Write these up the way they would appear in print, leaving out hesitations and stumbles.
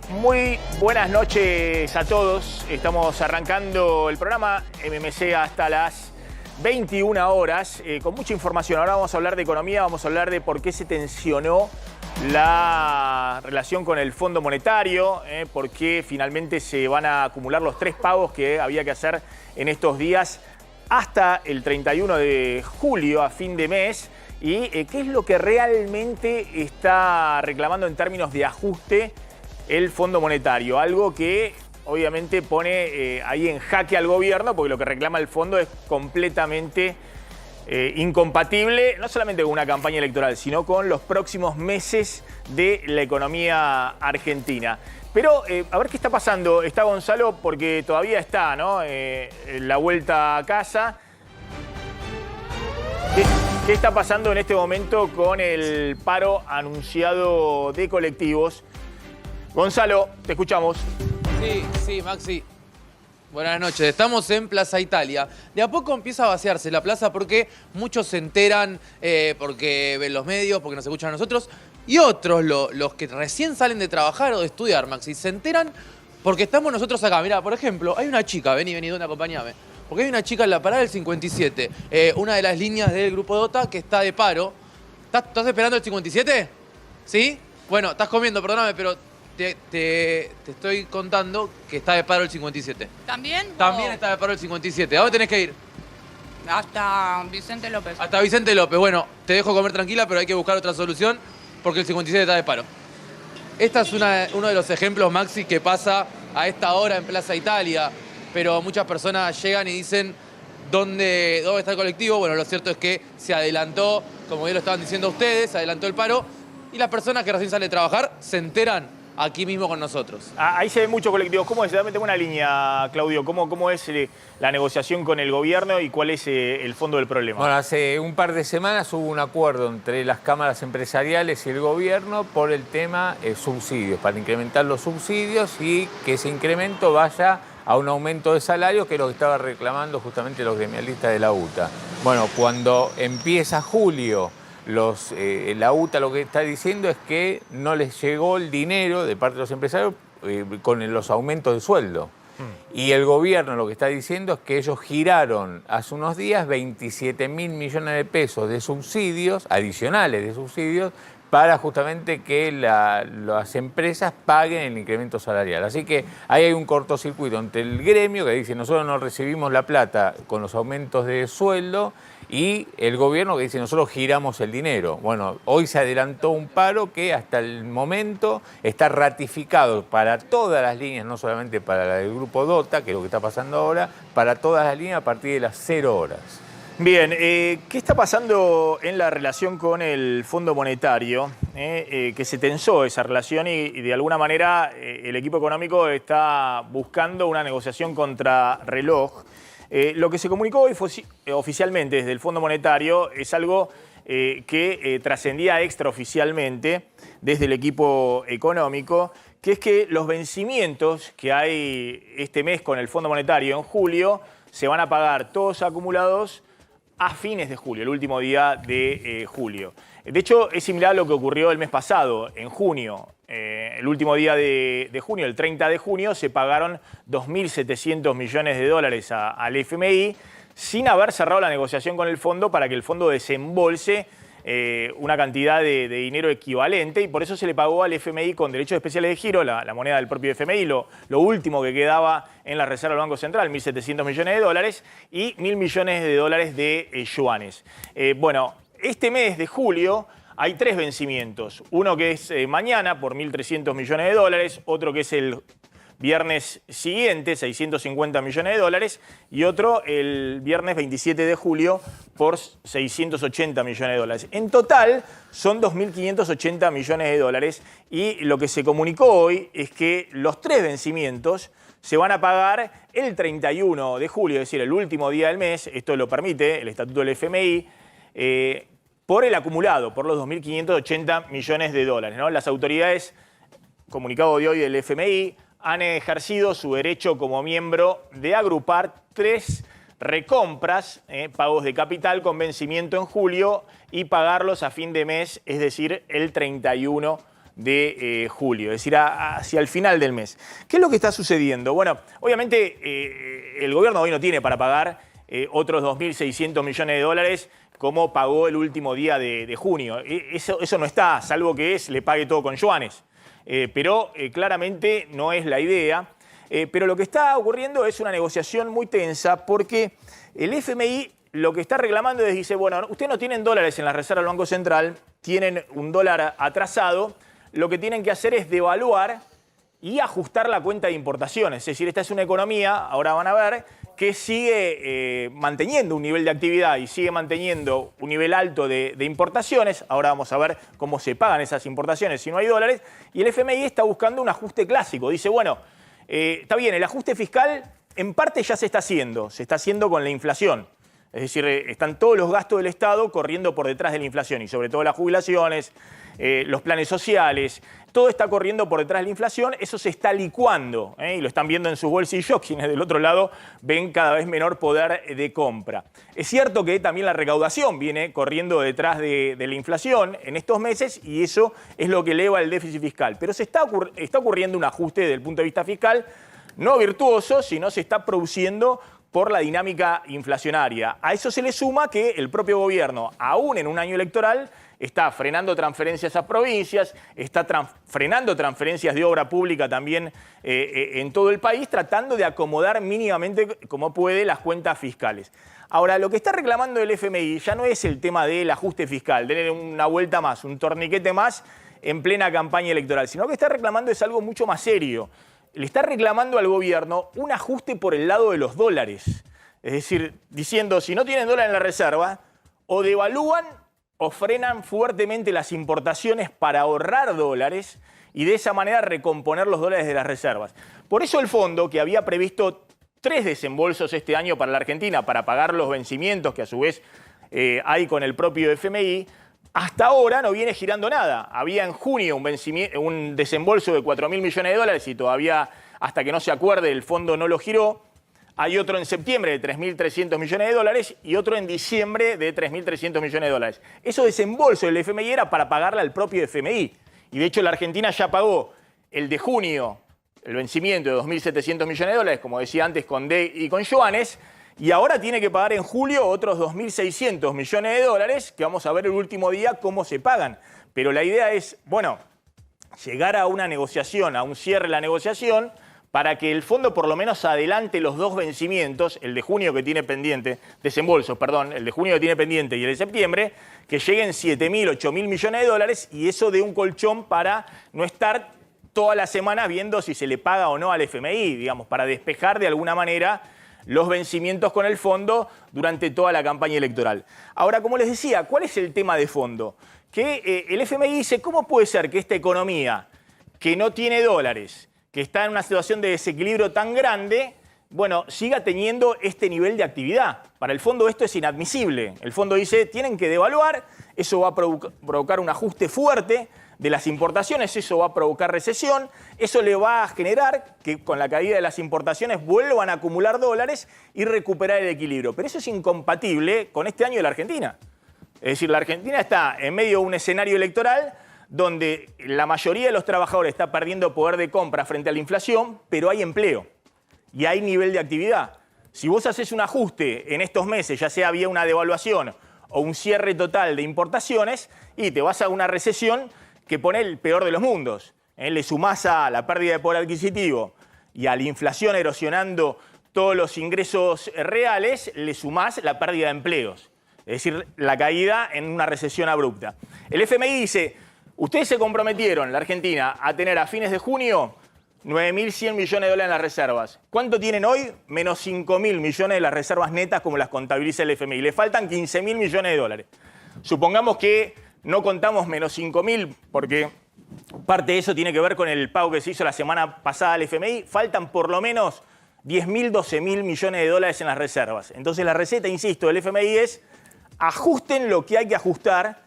Muy buenas noches a todos. Estamos arrancando el programa MMC hasta las 21 horas con mucha información. Ahora vamos a hablar de economía, vamos a hablar de por qué se tensionó la relación con el Fondo Monetario, por qué finalmente se van a acumular los 3 pagos que había que hacer en estos días hasta el 31 de julio, a fin de mes, y qué es lo que realmente está reclamando en términos de ajuste el Fondo Monetario, algo que obviamente pone ahí en jaque al gobierno, porque lo que reclama el fondo es completamente incompatible, no solamente con una campaña electoral, sino con los próximos meses de la economía argentina. Pero a ver qué está pasando. Está Gonzalo, porque todavía está, ¿no? La vuelta a casa. ¿Qué está pasando en este momento con el paro anunciado de colectivos? Gonzalo, te escuchamos. Sí, Maxi. Buenas noches. Estamos en Plaza Italia. De a poco empieza a vaciarse la plaza porque muchos se enteran porque ven los medios, porque nos escuchan a nosotros. Y otros, los que recién salen de trabajar o de estudiar, Maxi, se enteran porque estamos nosotros acá. Mirá, por ejemplo, hay una chica, vení, ¿dónde acompañame? Porque hay una chica en la parada del 57, una de las líneas del Grupo Dota que está de paro. ¿Estás esperando el 57? ¿Sí? Bueno, estás comiendo, perdóname, pero te estoy contando que está de paro el 57. ¿También? También está de paro el 57. ¿A dónde tenés que ir? Hasta Vicente López. Hasta Vicente López. Bueno, te dejo comer tranquila, pero hay que buscar otra solución porque el 57 está de paro. Esta es uno de los ejemplos, Maxi, que pasa a esta hora en Plaza Italia, pero muchas personas llegan y dicen ¿dónde está el colectivo? Bueno, lo cierto es que se adelantó, como bien lo estaban diciendo ustedes, se adelantó el paro y las personas que recién salen de trabajar se enteran aquí mismo con nosotros. Ahí se ven muchos colectivos. ¿Cómo es? Dame una línea, Claudio. ¿Cómo es la negociación con el gobierno y cuál es el fondo del problema? Bueno, hace un par de semanas hubo un acuerdo entre las cámaras empresariales y el gobierno por el tema subsidios, para incrementar los subsidios y que ese incremento vaya a un aumento de salario, que es lo que estaba reclamando justamente los gremialistas de la UTA. Bueno, cuando empieza julio, la UTA lo que está diciendo es que no les llegó el dinero de parte de los empresarios con los aumentos de sueldo. Y el gobierno lo que está diciendo es que ellos giraron hace unos días 27.000 millones de pesos de subsidios, adicionales de subsidios, para justamente que las empresas paguen el incremento salarial. Así que ahí hay un cortocircuito entre el gremio que dice nosotros no recibimos la plata con los aumentos de sueldo y el gobierno que dice nosotros giramos el dinero. Bueno, hoy se adelantó un paro que hasta el momento está ratificado para todas las líneas, no solamente para la del Grupo Dota, que es lo que está pasando ahora, para todas las líneas a partir de las 0 horas. Bien, ¿qué está pasando en la relación con el Fondo Monetario? Que se tensó esa relación y de alguna manera el equipo económico está buscando una negociación contra reloj. Lo que se comunicó hoy oficialmente desde el Fondo Monetario es algo que trascendía extraoficialmente desde el equipo económico, que es que los vencimientos que hay este mes con el Fondo Monetario en julio se van a pagar todos acumulados a fines de julio, el último día de julio. De hecho, es similar a lo que ocurrió el mes pasado, en junio. El último día de junio, el 30 de junio, se pagaron 2.700 millones de dólares al FMI sin haber cerrado la negociación con el fondo para que el fondo desembolse una cantidad de dinero equivalente, y por eso se le pagó al FMI con derechos especiales de giro, la moneda del propio FMI, lo último que quedaba en la reserva del Banco Central, 1.700 millones de dólares y 1.000 millones de dólares de yuanes. Bueno, este mes de julio hay 3 vencimientos. Uno que es mañana por 1.300 millones de dólares, otro que es el viernes siguiente, 650 millones de dólares, y otro el viernes 27 de julio por 680 millones de dólares. En total son 2.580 millones de dólares y lo que se comunicó hoy es que los 3 vencimientos se van a pagar el 31 de julio, es decir, el último día del mes. Esto lo permite el estatuto del FMI, por el acumulado, por los 2.580 millones de dólares, ¿no? Las autoridades, comunicado de hoy del FMI, han ejercido su derecho como miembro de agrupar 3 recompras, pagos de capital con vencimiento en julio y pagarlos a fin de mes, es decir, el 31 de julio, es decir, hacia el final del mes. ¿Qué es lo que está sucediendo? Bueno, obviamente el gobierno hoy no tiene para pagar otros 2.600 millones de dólares como pagó el último día de junio. Eso no está, salvo que le pague todo con yuanes. Pero claramente no es la idea. Pero lo que está ocurriendo es una negociación muy tensa porque el FMI lo que está reclamando es, dice, bueno, ustedes no tienen dólares en la reserva del Banco Central, tienen un dólar atrasado, lo que tienen que hacer es devaluar y ajustar la cuenta de importaciones. Es decir, esta es una economía, ahora van a ver, que sigue manteniendo un nivel de actividad y sigue manteniendo un nivel alto de importaciones. Ahora vamos a ver cómo se pagan esas importaciones si no hay dólares. Y el FMI está buscando un ajuste clásico. Dice, bueno, está bien, el ajuste fiscal en parte ya se está haciendo con la inflación. Es decir, están todos los gastos del Estado corriendo por detrás de la inflación y sobre todo las jubilaciones, los planes sociales, todo está corriendo por detrás de la inflación, eso se está licuando y lo están viendo en sus bolsillos, quienes del otro lado ven cada vez menor poder de compra. Es cierto que también la recaudación viene corriendo detrás de la inflación en estos meses y eso es lo que eleva el déficit fiscal, pero se está ocurriendo un ajuste desde el punto de vista fiscal, no virtuoso, sino se está produciendo por la dinámica inflacionaria. A eso se le suma que el propio gobierno, aún en un año electoral, está frenando transferencias a provincias, está frenando transferencias de obra pública también en todo el país, tratando de acomodar mínimamente como puede las cuentas fiscales. Ahora, lo que está reclamando el FMI ya no es el tema del ajuste fiscal, de una vuelta más, un torniquete más en plena campaña electoral, sino que está reclamando es algo mucho más serio. Le está reclamando al gobierno un ajuste por el lado de los dólares. Es decir, diciendo, si no tienen dólar en la reserva, o devalúan o frenan fuertemente las importaciones para ahorrar dólares y de esa manera recomponer los dólares de las reservas. Por eso el fondo, que había previsto 3 desembolsos este año para la Argentina para pagar los vencimientos que a su vez hay con el propio FMI, hasta ahora no viene girando nada. Había en junio un desembolso de 4.000 millones de dólares y todavía, hasta que no se acuerde, el fondo no lo giró. Hay otro en septiembre de 3.300 millones de dólares y otro en diciembre de 3.300 millones de dólares. Esos desembolsos del FMI era para pagarle al propio FMI. Y de hecho la Argentina ya pagó el de junio, el vencimiento de 2.700 millones de dólares, como decía antes, con D y con yuanes. Y ahora tiene que pagar en julio otros 2.600 millones de dólares, que vamos a ver el último día cómo se pagan. Pero la idea es, bueno, llegar a una negociación, a un cierre de la negociación, para que el fondo por lo menos adelante los 2 vencimientos, el de junio que tiene pendiente, desembolsos, perdón, el de junio que tiene pendiente y el de septiembre, que lleguen 7.000, 8.000 millones de dólares y eso dé un colchón para no estar todas las semanas viendo si se le paga o no al FMI, digamos, para despejar de alguna manera los vencimientos con el fondo durante toda la campaña electoral. Ahora, como les decía, ¿cuál es el tema de fondo? Que el FMI dice, ¿cómo puede ser que esta economía que no tiene dólares, que está en una situación de desequilibrio tan grande, bueno, siga teniendo este nivel de actividad? Para el fondo esto es inadmisible. El fondo dice, tienen que devaluar, eso va a provocar un ajuste fuerte de las importaciones, eso va a provocar recesión, eso le va a generar que con la caída de las importaciones vuelvan a acumular dólares y recuperar el equilibrio. Pero eso es incompatible con este año de la Argentina. Es decir, la Argentina está en medio de un escenario electoral donde la mayoría de los trabajadores está perdiendo poder de compra frente a la inflación, pero hay empleo y hay nivel de actividad. Si vos haces un ajuste en estos meses, ya sea vía una devaluación o un cierre total de importaciones, y te vas a una recesión que pone el peor de los mundos. Le sumás a la pérdida de poder adquisitivo y a la inflación erosionando todos los ingresos reales, le sumás la pérdida de empleos. Es decir, la caída en una recesión abrupta. El FMI dice, ustedes se comprometieron, la Argentina, a tener a fines de junio 9.100 millones de dólares en las reservas. ¿Cuánto tienen hoy? Menos 5.000 millones de las reservas netas como las contabiliza el FMI. Le faltan 15.000 millones de dólares. Supongamos que no contamos menos 5.000 porque parte de eso tiene que ver con el pago que se hizo la semana pasada al FMI. Faltan por lo menos 10.000, 12.000 millones de dólares en las reservas. Entonces la receta, insisto, del FMI es ajusten lo que hay que ajustar,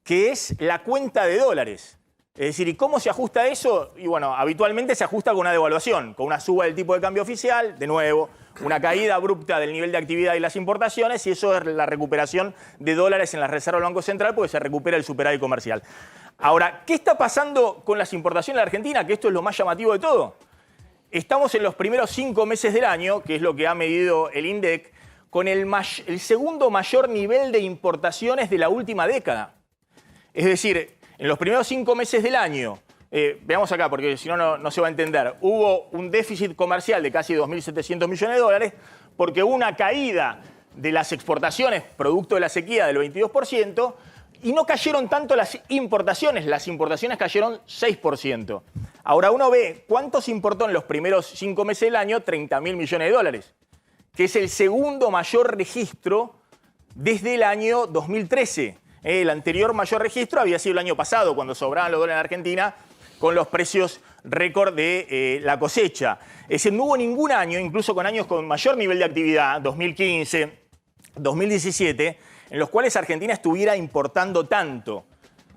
que es la cuenta de dólares. Es decir, ¿y cómo se ajusta eso? Y bueno, habitualmente se ajusta con una devaluación, con una suba del tipo de cambio oficial, de nuevo, una caída abrupta del nivel de actividad y las importaciones, y eso es la recuperación de dólares en la reserva del Banco Central porque se recupera el superávit comercial. Ahora, ¿qué está pasando con las importaciones de la Argentina? Que esto es lo más llamativo de todo. Estamos en los primeros 5 meses del año, que es lo que ha medido el INDEC, con el segundo mayor nivel de importaciones de la última década. Es decir, en los primeros 5 meses del año, veamos acá porque si no, no se va a entender, hubo un déficit comercial de casi 2.700 millones de dólares porque hubo una caída de las exportaciones producto de la sequía del 22%, y no cayeron tanto las importaciones cayeron 6%. Ahora uno ve cuánto se importó en los primeros 5 meses del año, 30.000 millones de dólares, que es el segundo mayor registro desde el año 2013. El anterior mayor registro había sido el año pasado, cuando sobraban los dólares en Argentina, con los precios récord de la cosecha. Es decir, no hubo ningún año, incluso con años con mayor nivel de actividad, 2015, 2017, en los cuales Argentina estuviera importando tanto.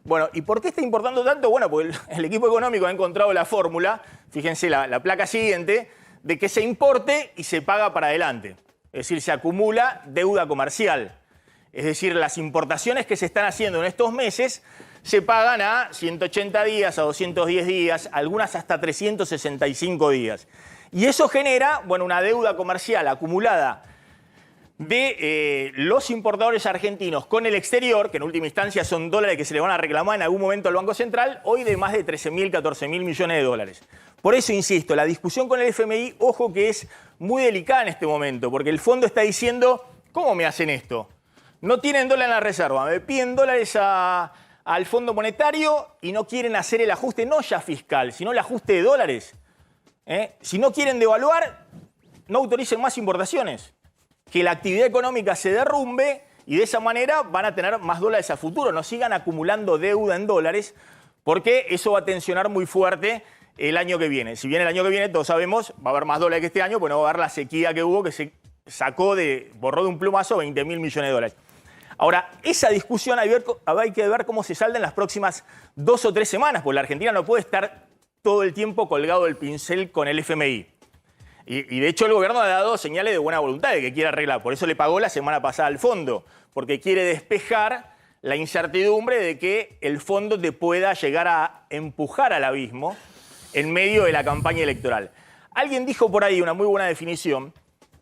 Bueno, ¿y por qué está importando tanto? Bueno, porque el equipo económico ha encontrado la fórmula, fíjense la placa siguiente, de que se importe y se paga para adelante. Es decir, se acumula deuda comercial. Es decir, las importaciones que se están haciendo en estos meses se pagan a 180 días, a 210 días, algunas hasta 365 días. Y eso genera, bueno, una deuda comercial acumulada de los importadores argentinos con el exterior, que en última instancia son dólares que se le van a reclamar en algún momento al Banco Central, hoy de más de 13.000, 14.000 millones de dólares. Por eso insisto, la discusión con el FMI, ojo que es muy delicada en este momento, porque el fondo está diciendo, ¿cómo me hacen esto? No tienen dólar en la reserva, me piden dólares al Fondo Monetario y no quieren hacer el ajuste, no ya fiscal, sino el ajuste de dólares. Si no quieren devaluar, no autoricen más importaciones. Que la actividad económica se derrumbe y de esa manera van a tener más dólares a futuro. No sigan acumulando deuda en dólares porque eso va a tensionar muy fuerte el año que viene. Si bien el año que viene, todos sabemos, va a haber más dólares que este año, pues no va a haber la sequía que hubo, que se borró de un plumazo 20.000 millones de dólares. Ahora, esa discusión hay que ver cómo se salda en las próximas 2 o 3 semanas, porque la Argentina no puede estar todo el tiempo colgado del pincel con el FMI. Y de hecho el gobierno ha dado señales de buena voluntad de que quiere arreglar. Por eso le pagó la semana pasada al fondo, porque quiere despejar la incertidumbre de que el fondo te pueda llegar a empujar al abismo en medio de la campaña electoral. Alguien dijo por ahí una muy buena definición,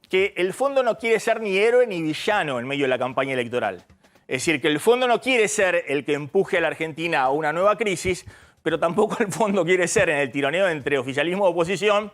que el fondo no quiere ser ni héroe ni villano en medio de la campaña electoral. Es decir, que el fondo no quiere ser el que empuje a la Argentina a una nueva crisis, pero tampoco el fondo quiere ser, en el tironeo entre oficialismo y oposición,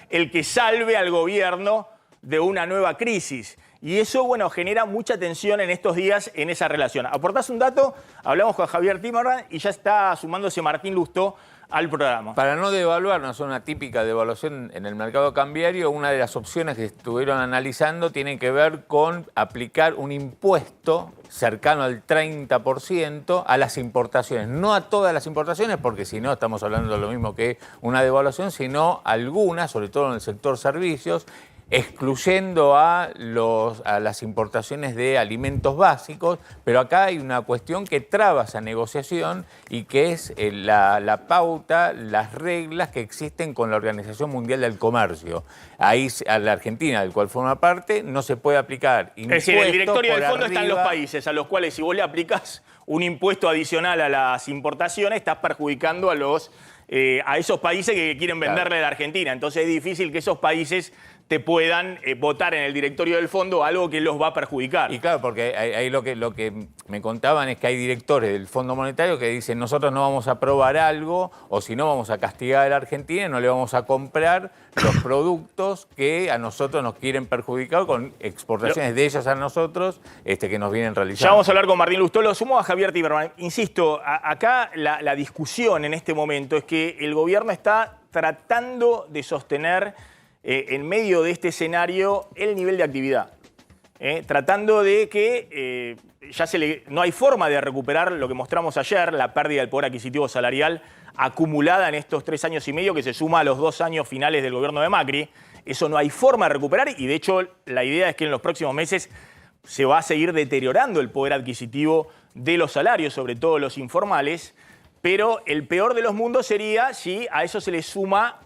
el que salve al gobierno de una nueva crisis. Y eso, bueno, genera mucha tensión en estos días en esa relación. Aportás un dato, hablamos con Javier Timerman y ya está sumándose Martín Lustó al programa. Para no devaluarnos, una típica devaluación en el mercado cambiario, una de las opciones que estuvieron analizando tiene que ver con aplicar un impuesto cercano al 30% a las importaciones. No a todas las importaciones, porque si no estamos hablando de lo mismo que una devaluación, sino algunas, sobre todo en el sector servicios, excluyendo a las importaciones de alimentos básicos, pero acá hay una cuestión que traba esa negociación y que es la pauta, las reglas que existen con la Organización Mundial del Comercio. Ahí a la Argentina, del cual forma parte, no se puede aplicar impuesto. Es decir, el directorio del fondo está en los países a los cuales si vos le aplicás un impuesto adicional a las importaciones, estás perjudicando a esos países que quieren venderle a la Argentina. Entonces es difícil que esos países te puedan votar en el directorio del fondo algo que los va a perjudicar. Y claro, porque ahí lo que me contaban es que hay directores del Fondo Monetario que dicen nosotros no vamos a aprobar algo o si no vamos a castigar a la Argentina y no le vamos a comprar los productos que a nosotros nos quieren perjudicar con exportaciones de ellos a nosotros que nos vienen realizando. Ya vamos a hablar con Martín Lustó, lo sumo a Javier Timerman. Insisto, acá la discusión en este momento es que el gobierno está tratando de sostener en medio de este escenario el nivel de actividad. Tratando de que no hay forma de recuperar lo que mostramos ayer, la pérdida del poder adquisitivo salarial acumulada en estos 3 años y medio que se suma a los 2 años finales del gobierno de Macri. Eso no hay forma de recuperar y de hecho la idea es que en los próximos meses se va a seguir deteriorando el poder adquisitivo de los salarios, sobre todo los informales, pero el peor de los mundos sería si a eso se le suma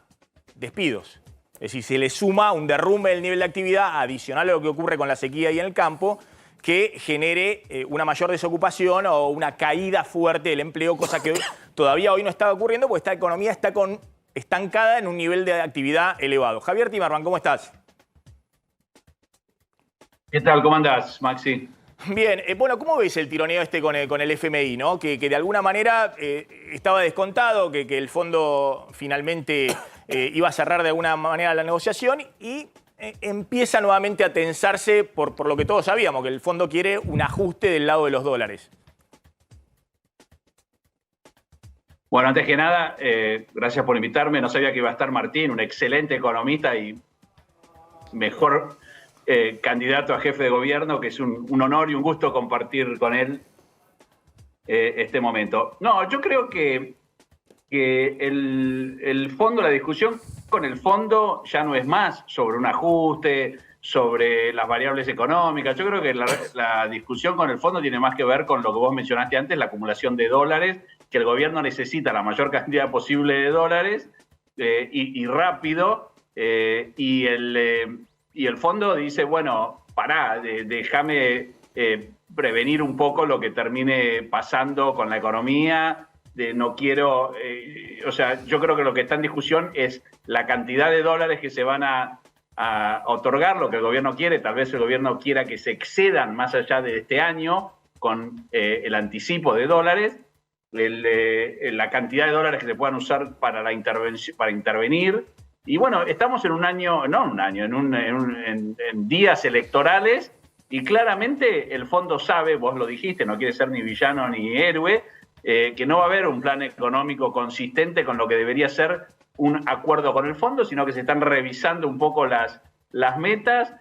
despidos. Es decir, se le suma un derrumbe del nivel de actividad adicional a lo que ocurre con la sequía y en el campo, que genere una mayor desocupación o una caída fuerte del empleo, cosa que todavía hoy no está ocurriendo porque esta economía está estancada en un nivel de actividad elevado. Javier Timerman, ¿cómo estás? ¿Qué tal? ¿Cómo andás, Maxi? Bien, bueno, ¿cómo ves el tironeo con el FMI, ¿no? Que de alguna manera estaba descontado, que el fondo finalmente iba a cerrar de alguna manera la negociación y empieza nuevamente a tensarse por lo que todos sabíamos, que el fondo quiere un ajuste del lado de los dólares? Bueno, antes que nada, gracias por invitarme. No sabía que iba a estar Martín, un excelente economista y mejor candidato a jefe de gobierno, que es un honor y un gusto compartir con él este momento. No, yo creo que el fondo, la discusión con el fondo ya no es más sobre un ajuste, sobre las variables económicas. Yo creo que la discusión con el fondo tiene más que ver con lo que vos mencionaste antes, la acumulación de dólares, que el gobierno necesita la mayor cantidad posible de dólares y rápido, y el fondo dice, bueno, pará, déjame prevenir un poco lo que termine pasando con la economía, no quiero, o sea, yo creo que lo que está en discusión es la cantidad de dólares que se van a otorgar, lo que el gobierno quiere. Tal vez el gobierno quiera que se excedan más allá de este año con el anticipo de dólares, la cantidad de dólares que se puedan usar para para intervenir. Y bueno, estamos en un año, no en un año, en días electorales, y claramente el fondo sabe, vos lo dijiste, no quiere ser ni villano ni héroe, que no va a haber un plan económico consistente con lo que debería ser un acuerdo con el fondo, sino que se están revisando un poco las metas.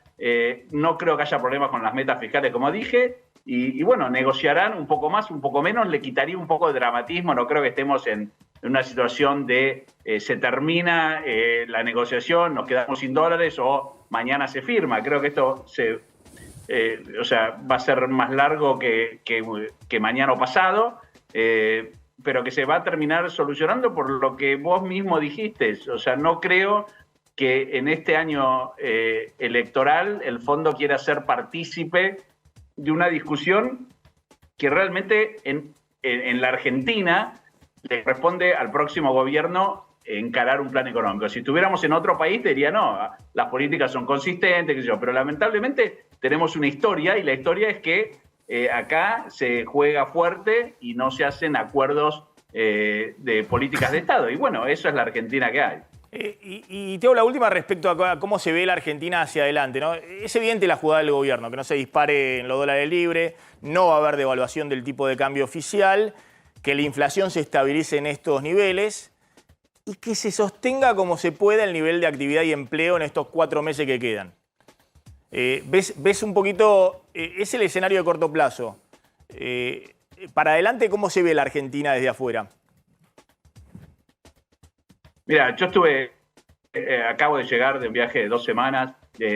No creo que haya problemas con las metas fiscales, como dije, y bueno, negociarán un poco más, un poco menos, le quitaría un poco de dramatismo. No creo que estemos en una situación de se termina la negociación, nos quedamos sin dólares o mañana se firma. Creo que esto o sea, va a ser más largo que mañana o pasado, pero que se va a terminar solucionando por lo que vos mismo dijiste. O sea, no creo que en este año electoral el fondo quiera ser partícipe de una discusión que realmente en la Argentina le corresponde al próximo gobierno encarar un plan económico. Si estuviéramos en otro país, diría, no, las políticas son consistentes, qué sé yo, pero lamentablemente tenemos una historia, y la historia es que acá se juega fuerte y no se hacen acuerdos de políticas de Estado. Y bueno, eso es la Argentina que hay. Y te hago la última respecto a cómo se ve la Argentina hacia adelante, ¿no? Es evidente la jugada del gobierno, que no se dispare en los dólares libres, no va a haber devaluación del tipo de cambio oficial, que la inflación se estabilice en estos niveles y que se sostenga como se pueda el nivel de actividad y empleo en estos 4 meses que quedan. ¿Ves un poquito, es el escenario de corto plazo? Para adelante, ¿cómo se ve la Argentina desde afuera? Mira, yo acabo de llegar de un viaje de 2 semanas,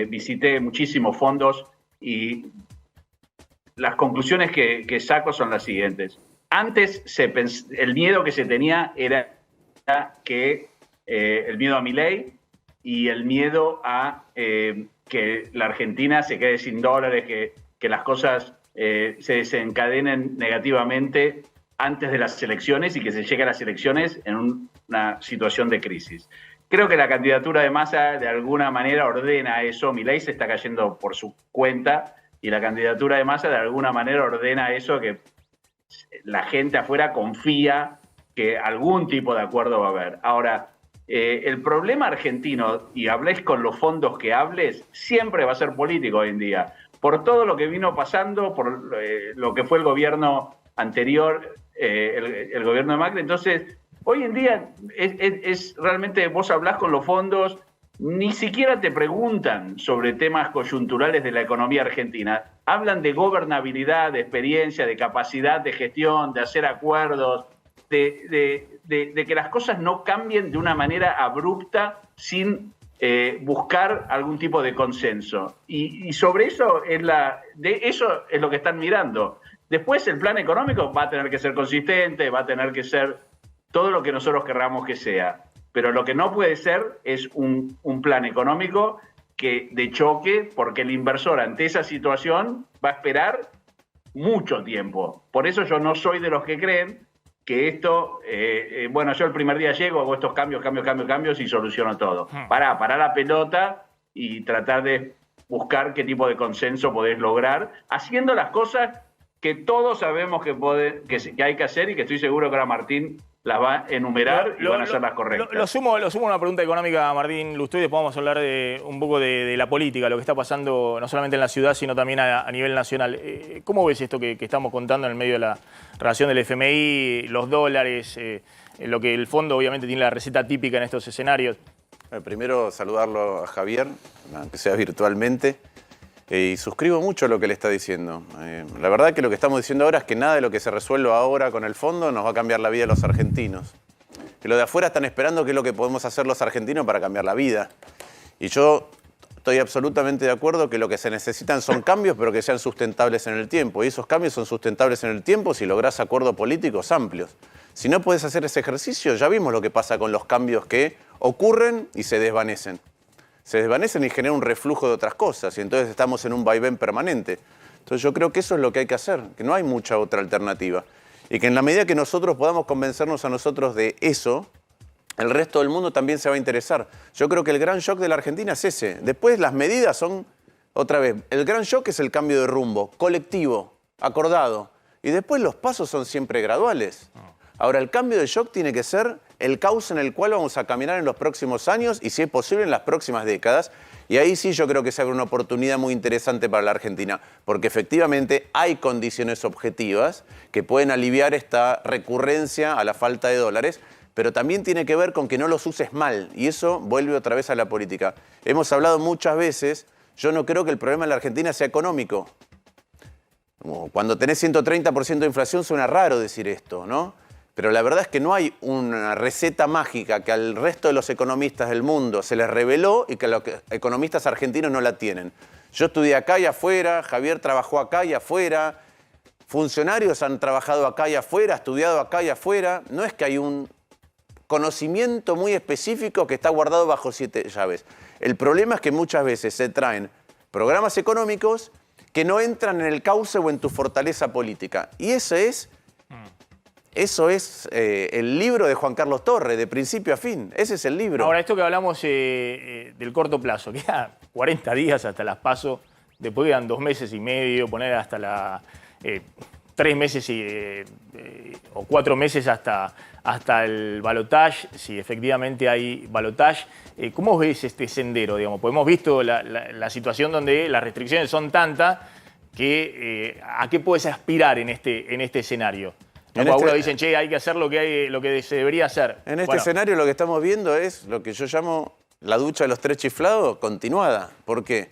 visité muchísimos fondos y las conclusiones que saco son las siguientes. Antes el miedo que se tenía era que el miedo a Milei y el miedo a que la Argentina se quede sin dólares, que las cosas se desencadenen negativamente antes de las elecciones y que se llegue a las elecciones en una situación de crisis. Creo que la candidatura de Massa de alguna manera ordena eso. Milei se está cayendo por su cuenta y la candidatura de Massa de alguna manera ordena eso, que la gente afuera confía que algún tipo de acuerdo va a haber. Ahora, el problema argentino, y hables con los fondos que hables, siempre va a ser político hoy en día. Por todo lo que vino pasando, por lo que fue el gobierno anterior, el gobierno de Macri. Entonces, hoy en día es realmente, vos hablás con los fondos, ni siquiera te preguntan sobre temas coyunturales de la economía argentina. Hablan de gobernabilidad, de experiencia, de capacidad de gestión, de hacer acuerdos, de que las cosas no cambien de una manera abrupta sin buscar algún tipo de consenso. Y sobre eso eso es lo que están mirando. Después el plan económico va a tener que ser consistente, va a tener que ser todo lo que nosotros querramos que sea. Pero lo que no puede ser es un plan económico de choque, porque el inversor ante esa situación va a esperar mucho tiempo. Por eso yo no soy de los que creen que esto, bueno, yo el primer día llego, hago estos cambios y soluciono todo. Pará la pelota y tratar de buscar qué tipo de consenso podés lograr, haciendo las cosas que todos sabemos que hay que hacer y que estoy seguro que ahora Martín las va a enumerar y van a ser las correctas. Lo sumo a una pregunta económica, Martín Lustó, y después vamos a hablar un poco de la política, lo que está pasando no solamente en la ciudad, sino también a nivel nacional. ¿Cómo ves esto que estamos contando en el medio de la relación del FMI, los dólares, lo que el fondo obviamente tiene la receta típica en estos escenarios? Primero saludarlo a Javier, aunque sea virtualmente, y suscribo mucho lo que le está diciendo. La verdad que lo que estamos diciendo ahora es que nada de lo que se resuelva ahora con el fondo nos va a cambiar la vida de los argentinos. Que los de afuera están esperando qué es lo que podemos hacer los argentinos para cambiar la vida. Y yo estoy absolutamente de acuerdo que lo que se necesitan son cambios, pero que sean sustentables en el tiempo. Y esos cambios son sustentables en el tiempo si lográs acuerdos políticos amplios. Si no puedes hacer ese ejercicio, ya vimos lo que pasa con los cambios que ocurren y se desvanecen. Se desvanecen y genera un reflujo de otras cosas, y entonces estamos en un vaivén permanente. Entonces yo creo que eso es lo que hay que hacer, que no hay mucha otra alternativa. Y que en la medida que nosotros podamos convencernos a nosotros de eso, el resto del mundo también se va a interesar. Yo creo que el gran shock de la Argentina es ese. Después las medidas son, otra vez, el gran shock es el cambio de rumbo, colectivo, acordado. Y después los pasos son siempre graduales. Ahora, el cambio de shock tiene que ser el cauce en el cual vamos a caminar en los próximos años y, si es posible, en las próximas décadas. Y ahí sí yo creo que se abre una oportunidad muy interesante para la Argentina, porque efectivamente hay condiciones objetivas que pueden aliviar esta recurrencia a la falta de dólares, pero también tiene que ver con que no los uses mal, y eso vuelve otra vez a la política. Hemos hablado muchas veces, yo no creo que el problema en la Argentina sea económico. Cuando tenés 130% de inflación suena raro decir esto, ¿no? Pero la verdad es que no hay una receta mágica que al resto de los economistas del mundo se les reveló y que los economistas argentinos no la tienen. Yo estudié acá y afuera, Javier trabajó acá y afuera, funcionarios han trabajado acá y afuera, estudiado acá y afuera. No es que hay un conocimiento muy específico que está guardado bajo 7 llaves. El problema es que muchas veces se traen programas económicos que no entran en el cauce o en tu fortaleza política. Y eso es el libro de Juan Carlos Torre, de principio a fin. Ese es el libro. Ahora, esto que hablamos del corto plazo, quedan 40 días hasta las PASO, después quedan 2 meses y medio, poner hasta 3 meses o 4 meses hasta el balotaje, si efectivamente hay balotaje. ¿Cómo ves este sendero, digamos? Pues hemos visto la situación donde las restricciones son tantas que ¿a qué puedes aspirar en este escenario? Algunos dicen, che, hay que hacer lo que se debería hacer. En este escenario lo que estamos viendo es lo que yo llamo la ducha de los 3 chiflados continuada. ¿Por qué?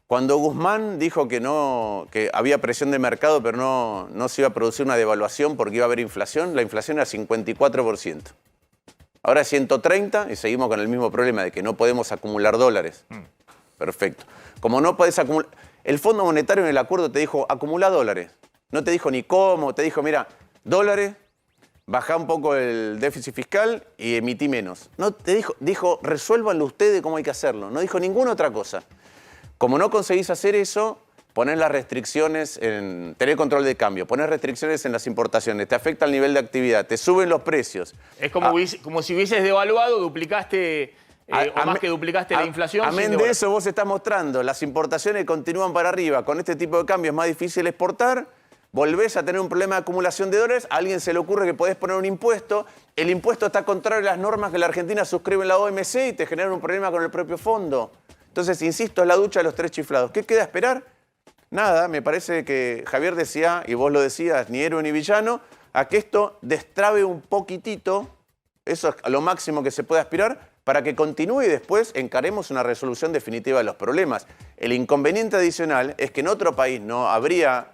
Cuando Guzmán dijo que había presión de mercado, pero no se iba a producir una devaluación porque iba a haber inflación, la inflación era 54%. Ahora es 130 y seguimos con el mismo problema de que no podemos acumular dólares. Perfecto. Como no podés acumular... El Fondo Monetario en el acuerdo te dijo, acumula dólares. No te dijo ni cómo, te dijo, mira, dólares, bajá un poco el déficit fiscal y emití menos. No te dijo, resuélvanlo ustedes cómo hay que hacerlo. No dijo ninguna otra cosa. Como no conseguís hacer eso, ponés las restricciones en tener control de cambio, ponés restricciones en las importaciones, te afecta el nivel de actividad, te suben los precios. Es como si hubieses devaluado, duplicaste, o más que duplicaste la inflación. Amén de eso, vos estás mostrando, las importaciones continúan para arriba, con este tipo de cambios es más difícil exportar, volvés a tener un problema de acumulación de dólares, a alguien se le ocurre que podés poner un impuesto, el impuesto está contrario a las normas que la Argentina suscribe en la OMC y te genera un problema con el propio fondo. Entonces, insisto, es la ducha de los 3 chiflados. ¿Qué queda esperar? Nada, me parece que Javier decía, y vos lo decías, ni héroe ni villano, a que esto destrabe un poquitito, eso es lo máximo que se puede aspirar, para que continúe y después encaremos una resolución definitiva de los problemas. El inconveniente adicional es que en otro país no habría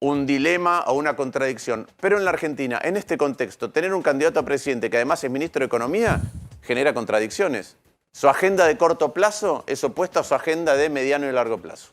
un dilema o una contradicción, pero en la Argentina, en este contexto, tener un candidato a presidente que además es ministro de Economía genera contradicciones. Su agenda de corto plazo es opuesta a su agenda de mediano y largo plazo.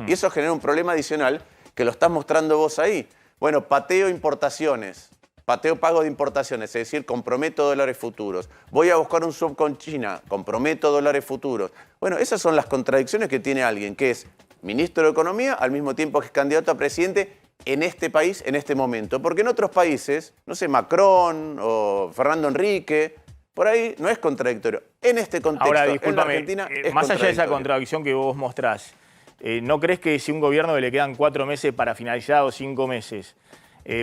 Y eso genera un problema adicional que lo estás mostrando vos ahí. Bueno, pateo importaciones, pateo pago de importaciones, es decir, comprometo dólares futuros. Voy a buscar un swap con China, comprometo dólares futuros. Bueno, esas son las contradicciones que tiene alguien que es ministro de Economía al mismo tiempo que es candidato a presidente en este país, en este momento. Porque en otros países, no sé, Macron o Fernando Enrique, por ahí no es contradictorio. En este contexto, Ahora, en la discúlpame, Argentina, es más allá de esa contradictorio. contradicción que vos mostrás, ¿no crees que si un gobierno le quedan 4 meses para finalizar o 5 meses,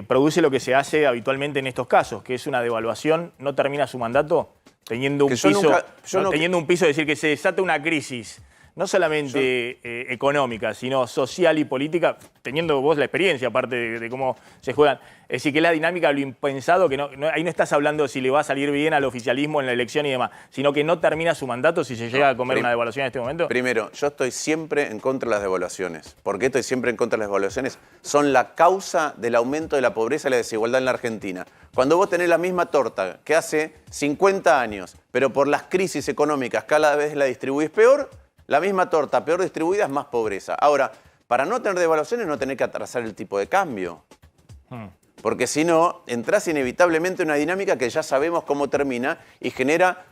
produce lo que se hace habitualmente en estos casos, que es una devaluación, no termina su mandato? Teniendo un Que yo piso, nunca- yo no- teniendo un piso, es decir, que se desata una crisis, no solamente económica, sino social y política, teniendo vos la experiencia, aparte de cómo se juegan. Es decir, que la dinámica de lo impensado, que ahí no estás hablando si le va a salir bien al oficialismo en la elección y demás, sino que no termina su mandato si se llega a comer una devaluación en este momento. Primero, yo estoy siempre en contra de las devaluaciones. ¿Por qué estoy siempre en contra de las devaluaciones? Son la causa del aumento de la pobreza y la desigualdad en la Argentina. Cuando vos tenés la misma torta que hace 50 años, pero por las crisis económicas cada vez la distribuís peor, la misma torta peor distribuida es más pobreza. Ahora, para no tener devaluaciones no tenés que atrasar el tipo de cambio. Porque si no, entras inevitablemente en una dinámica que ya sabemos cómo termina y genera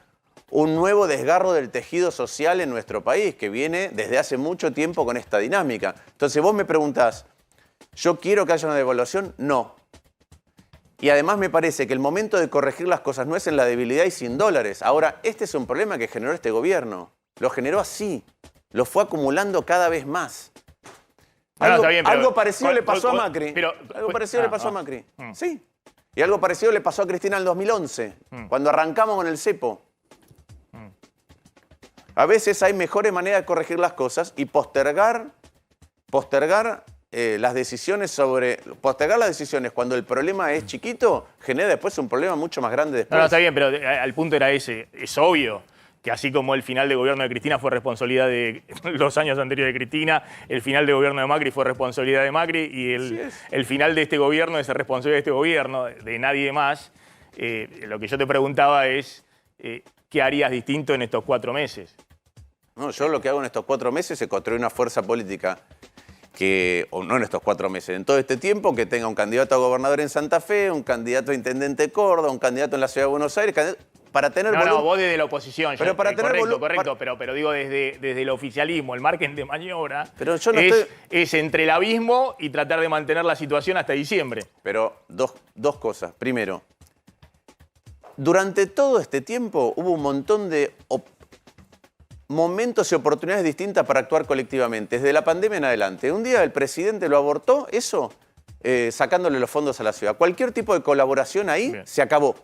un nuevo desgarro del tejido social en nuestro país, que viene desde hace mucho tiempo con esta dinámica. Entonces vos me preguntás, ¿yo quiero que haya una devaluación? No. Y además me parece que el momento de corregir las cosas no es en la debilidad y sin dólares. Ahora, este es un problema que generó este gobierno. Lo generó así. Lo fue acumulando cada vez más. Está bien, pero- algo parecido le pasó a Macri. Algo parecido le pasó a Macri. Sí. Y algo parecido le pasó a Cristina en el 2011, cuando arrancamos con el cepo. A veces hay mejores maneras de corregir las cosas y postergar las decisiones postergar las decisiones cuando el problema es chiquito genera después un problema mucho más grande después. No, está bien, pero al punto era ese. Es obvio que así como el final de gobierno de Cristina fue responsabilidad de los años anteriores de Cristina, el final de gobierno de Macri fue responsabilidad de Macri y el final de este gobierno es responsabilidad de este gobierno, de nadie más. Lo que yo te preguntaba es, ¿qué harías distinto en estos 4 meses? No, yo lo que hago en estos 4 meses es construir una fuerza política o no en estos 4 meses, en todo este tiempo, que tenga un candidato a gobernador en Santa Fe, un candidato a intendente de Córdoba, un candidato en la Ciudad de Buenos Aires, para tener No, vos desde la oposición. Pero para tener correcto, pero digo desde el oficialismo, el margen de maniobra Pero yo no es entre el abismo y tratar de mantener la situación hasta diciembre. Pero dos cosas. Primero, durante todo este tiempo hubo un montón de momentos y oportunidades distintas para actuar colectivamente, desde la pandemia en adelante. Un día el presidente lo abortó, eso, sacándole los fondos a la ciudad. Cualquier tipo de colaboración ahí se acabó.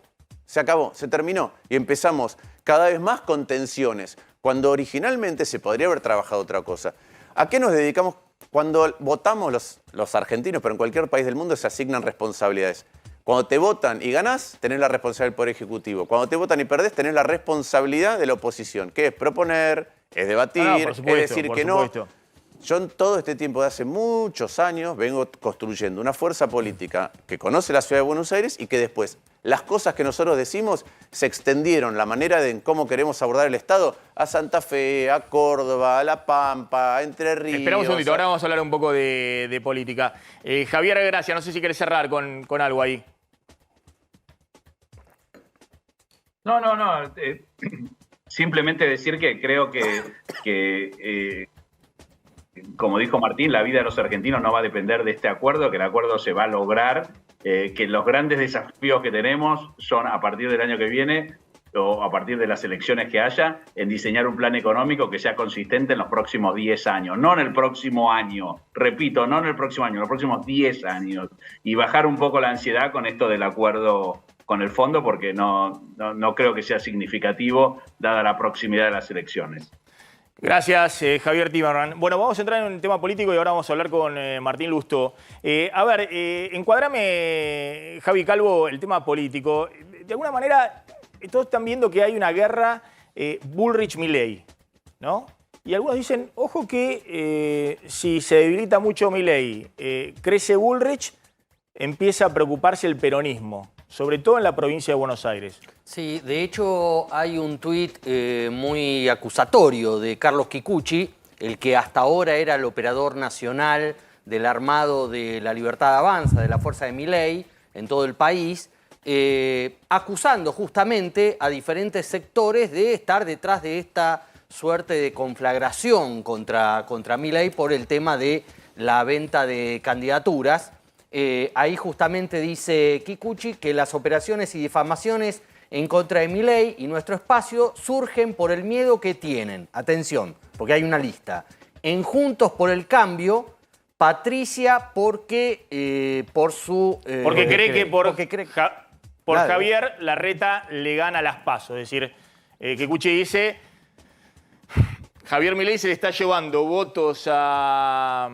Se acabó, se terminó. Y empezamos cada vez más con tensiones, cuando originalmente se podría haber trabajado otra cosa. ¿A qué nos dedicamos? Cuando votamos los argentinos, pero en cualquier país del mundo se asignan responsabilidades. Cuando te votan y ganás, tenés la responsabilidad del Poder Ejecutivo. Cuando te votan y perdés, tenés la responsabilidad de la oposición, que es proponer, es debatir, por supuesto, es decir por que supuesto. no. Yo en todo este tiempo de hace muchos años vengo construyendo una fuerza política que conoce la Ciudad de Buenos Aires y que después las cosas que nosotros decimos se extendieron, la manera de cómo queremos abordar el Estado, a Santa Fe, a Córdoba, a La Pampa, a Entre Ríos. Esperamos un segundito, ahora vamos a hablar un poco de política. Javier, gracias, no sé si querés cerrar con algo ahí. No. Simplemente decir que creo que como dijo Martín, la vida de los argentinos no va a depender de este acuerdo, que el acuerdo se va a lograr, que los grandes desafíos que tenemos son a partir del año que viene o a partir de las elecciones que haya, en diseñar un plan económico que sea consistente en los próximos 10 años, no en el próximo año, repito, no en el próximo año, en los próximos 10 años, y bajar un poco la ansiedad con esto del acuerdo con el fondo, porque no creo que sea significativo, dada la proximidad de las elecciones. Gracias, Javier Timerman. Bueno, vamos a entrar en un tema político y ahora vamos a hablar con Martín Lustó. A ver, encuadrame, Javi Calvo, el tema político. De alguna manera, todos están viendo que hay una guerra Bullrich-Milei, ¿no? Y algunos dicen, ojo que si se debilita mucho Milei, crece Bullrich, empieza a preocuparse el peronismo, sobre todo en la provincia de Buenos Aires. Sí, de hecho hay un tuit muy acusatorio de Carlos Kikuchi, el que hasta ahora era el operador nacional del armado de la Libertad Avanza, de la fuerza de Milei, en todo el país, acusando justamente a diferentes sectores de estar detrás de esta suerte de conflagración contra Milei por el tema de la venta de candidaturas. Ahí justamente dice Kikuchi que las operaciones y difamaciones en contra de Milei y nuestro espacio surgen por el miedo que tienen. Atención, porque hay una lista. En Juntos por el Cambio, Patricia porque por su... Porque cree que por Claro. Javier Larreta le gana las PASO. Es decir, Kikuchi dice, Javier Milei se le está llevando votos a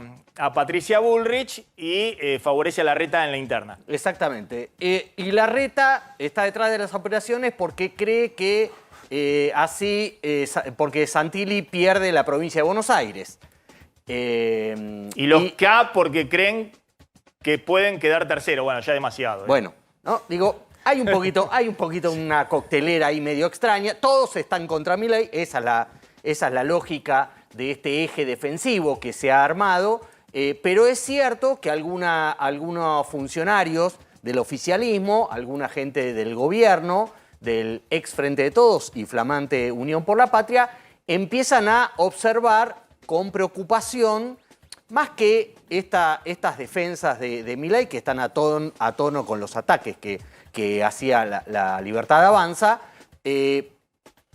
Patricia Bullrich y favorece a Larreta en la interna. Exactamente. Y Larreta está detrás de las operaciones porque cree que porque Santilli pierde la provincia de Buenos Aires. Y los K porque creen que pueden quedar tercero. Bueno, ya demasiado. Bueno, ¿no? Digo, hay un poquito una coctelera ahí medio extraña. Todos están contra Milei. Esa es la lógica de este eje defensivo que se ha armado. Pero es cierto que algunos funcionarios del oficialismo, alguna gente del gobierno, del ex Frente de Todos y flamante Unión por la Patria, empiezan a observar con preocupación más que estas defensas de Milei, que están a tono con los ataques que hacía la Libertad Avanza,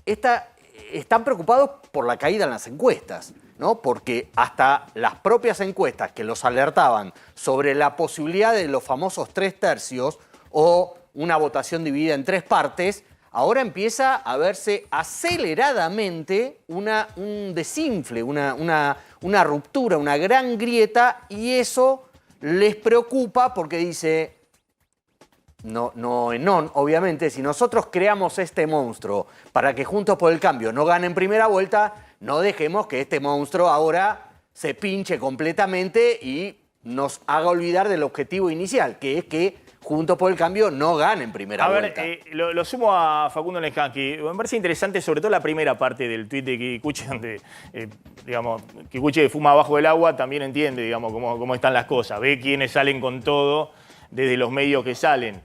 están preocupados por la caída en las encuestas, ¿no? Porque hasta las propias encuestas que los alertaban sobre la posibilidad de los famosos 3/3 o una votación dividida en 3 partes, ahora empieza a verse aceleradamente un desinfle, una ruptura, una gran grieta, y eso les preocupa porque dice, obviamente, si nosotros creamos este monstruo para que Juntos por el Cambio no gane en primera vuelta, no dejemos que este monstruo ahora se pinche completamente y nos haga olvidar del objetivo inicial, que es que Juntos por el Cambio no gane en primera vuelta. A ver, lo sumo a Facundo Lescaki. Me parece interesante sobre todo la primera parte del tuit de Kikuchi, donde, digamos, Kikuchi fuma abajo del agua, también entiende, digamos, cómo están las cosas. Ve quiénes salen con todo, desde los medios que salen,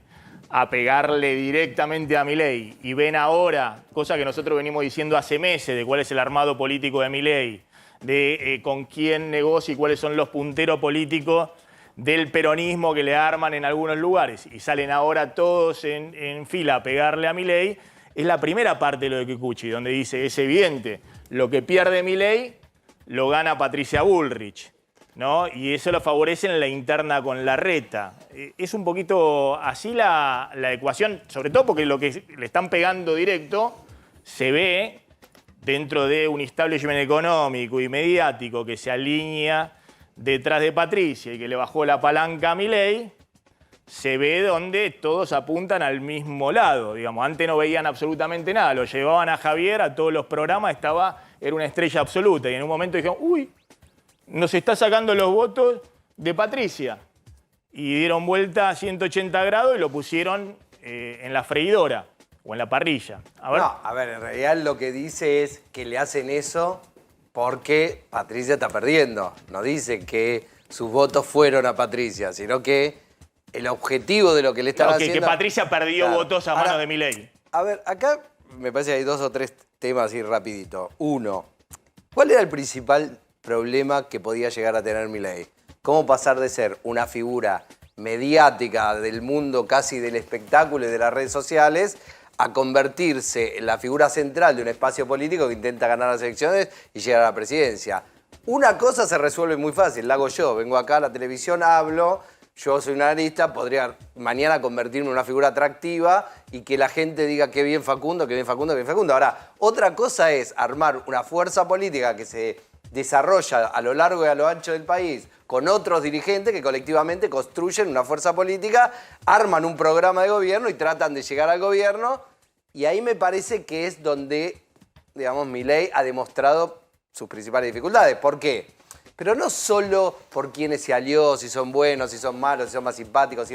a pegarle directamente a Milei. Y ven ahora, cosa que nosotros venimos diciendo hace meses, de cuál es el armado político de Milei, de con quién negocia y cuáles son los punteros políticos del peronismo que le arman en algunos lugares, y salen ahora todos en fila a pegarle a Milei. Es la primera parte de lo de Kikuchi, donde dice, es evidente, lo que pierde Milei lo gana Patricia Bullrich, ¿no? Y eso lo favorece en la interna con Larreta. Es un poquito así la ecuación, sobre todo porque lo que le están pegando directo se ve dentro de un establishment económico y mediático que se alinea detrás de Patricia y que le bajó la palanca a Milei. Se ve donde todos apuntan al mismo lado. Digamos, antes no veían absolutamente nada, lo llevaban a Javier a todos los programas, era una estrella absoluta, y en un momento dijeron, uy, nos está sacando los votos de Patricia. Y dieron vuelta a 180 grados y lo pusieron en la freidora o en la parrilla. A ver. No, a ver, en realidad lo que dice es que le hacen eso porque Patricia está perdiendo. No dice que sus votos fueron a Patricia, sino que el objetivo de lo que le están haciendo... Que Patricia perdió votos a manos de Milei. A ver, acá me parece que hay 2 o 3 temas así rapidito. Uno, ¿cuál era el principal problema que podía llegar a tener Milei? ¿Cómo pasar de ser una figura mediática del mundo casi del espectáculo y de las redes sociales a convertirse en la figura central de un espacio político que intenta ganar las elecciones y llegar a la presidencia? Una cosa se resuelve muy fácil, la hago yo. Vengo acá a la televisión, hablo, yo soy un analista, podría mañana convertirme en una figura atractiva y que la gente diga qué bien Facundo, qué bien Facundo, qué bien Facundo. Ahora, otra cosa es armar una fuerza política que se desarrolla a lo largo y a lo ancho del país con otros dirigentes que colectivamente construyen una fuerza política, arman un programa de gobierno y tratan de llegar al gobierno. Y ahí me parece que es donde, digamos, Milei ha demostrado sus principales dificultades. ¿Por qué? Pero no solo por quiénes se alió, si son buenos, si son malos, si son más simpáticos,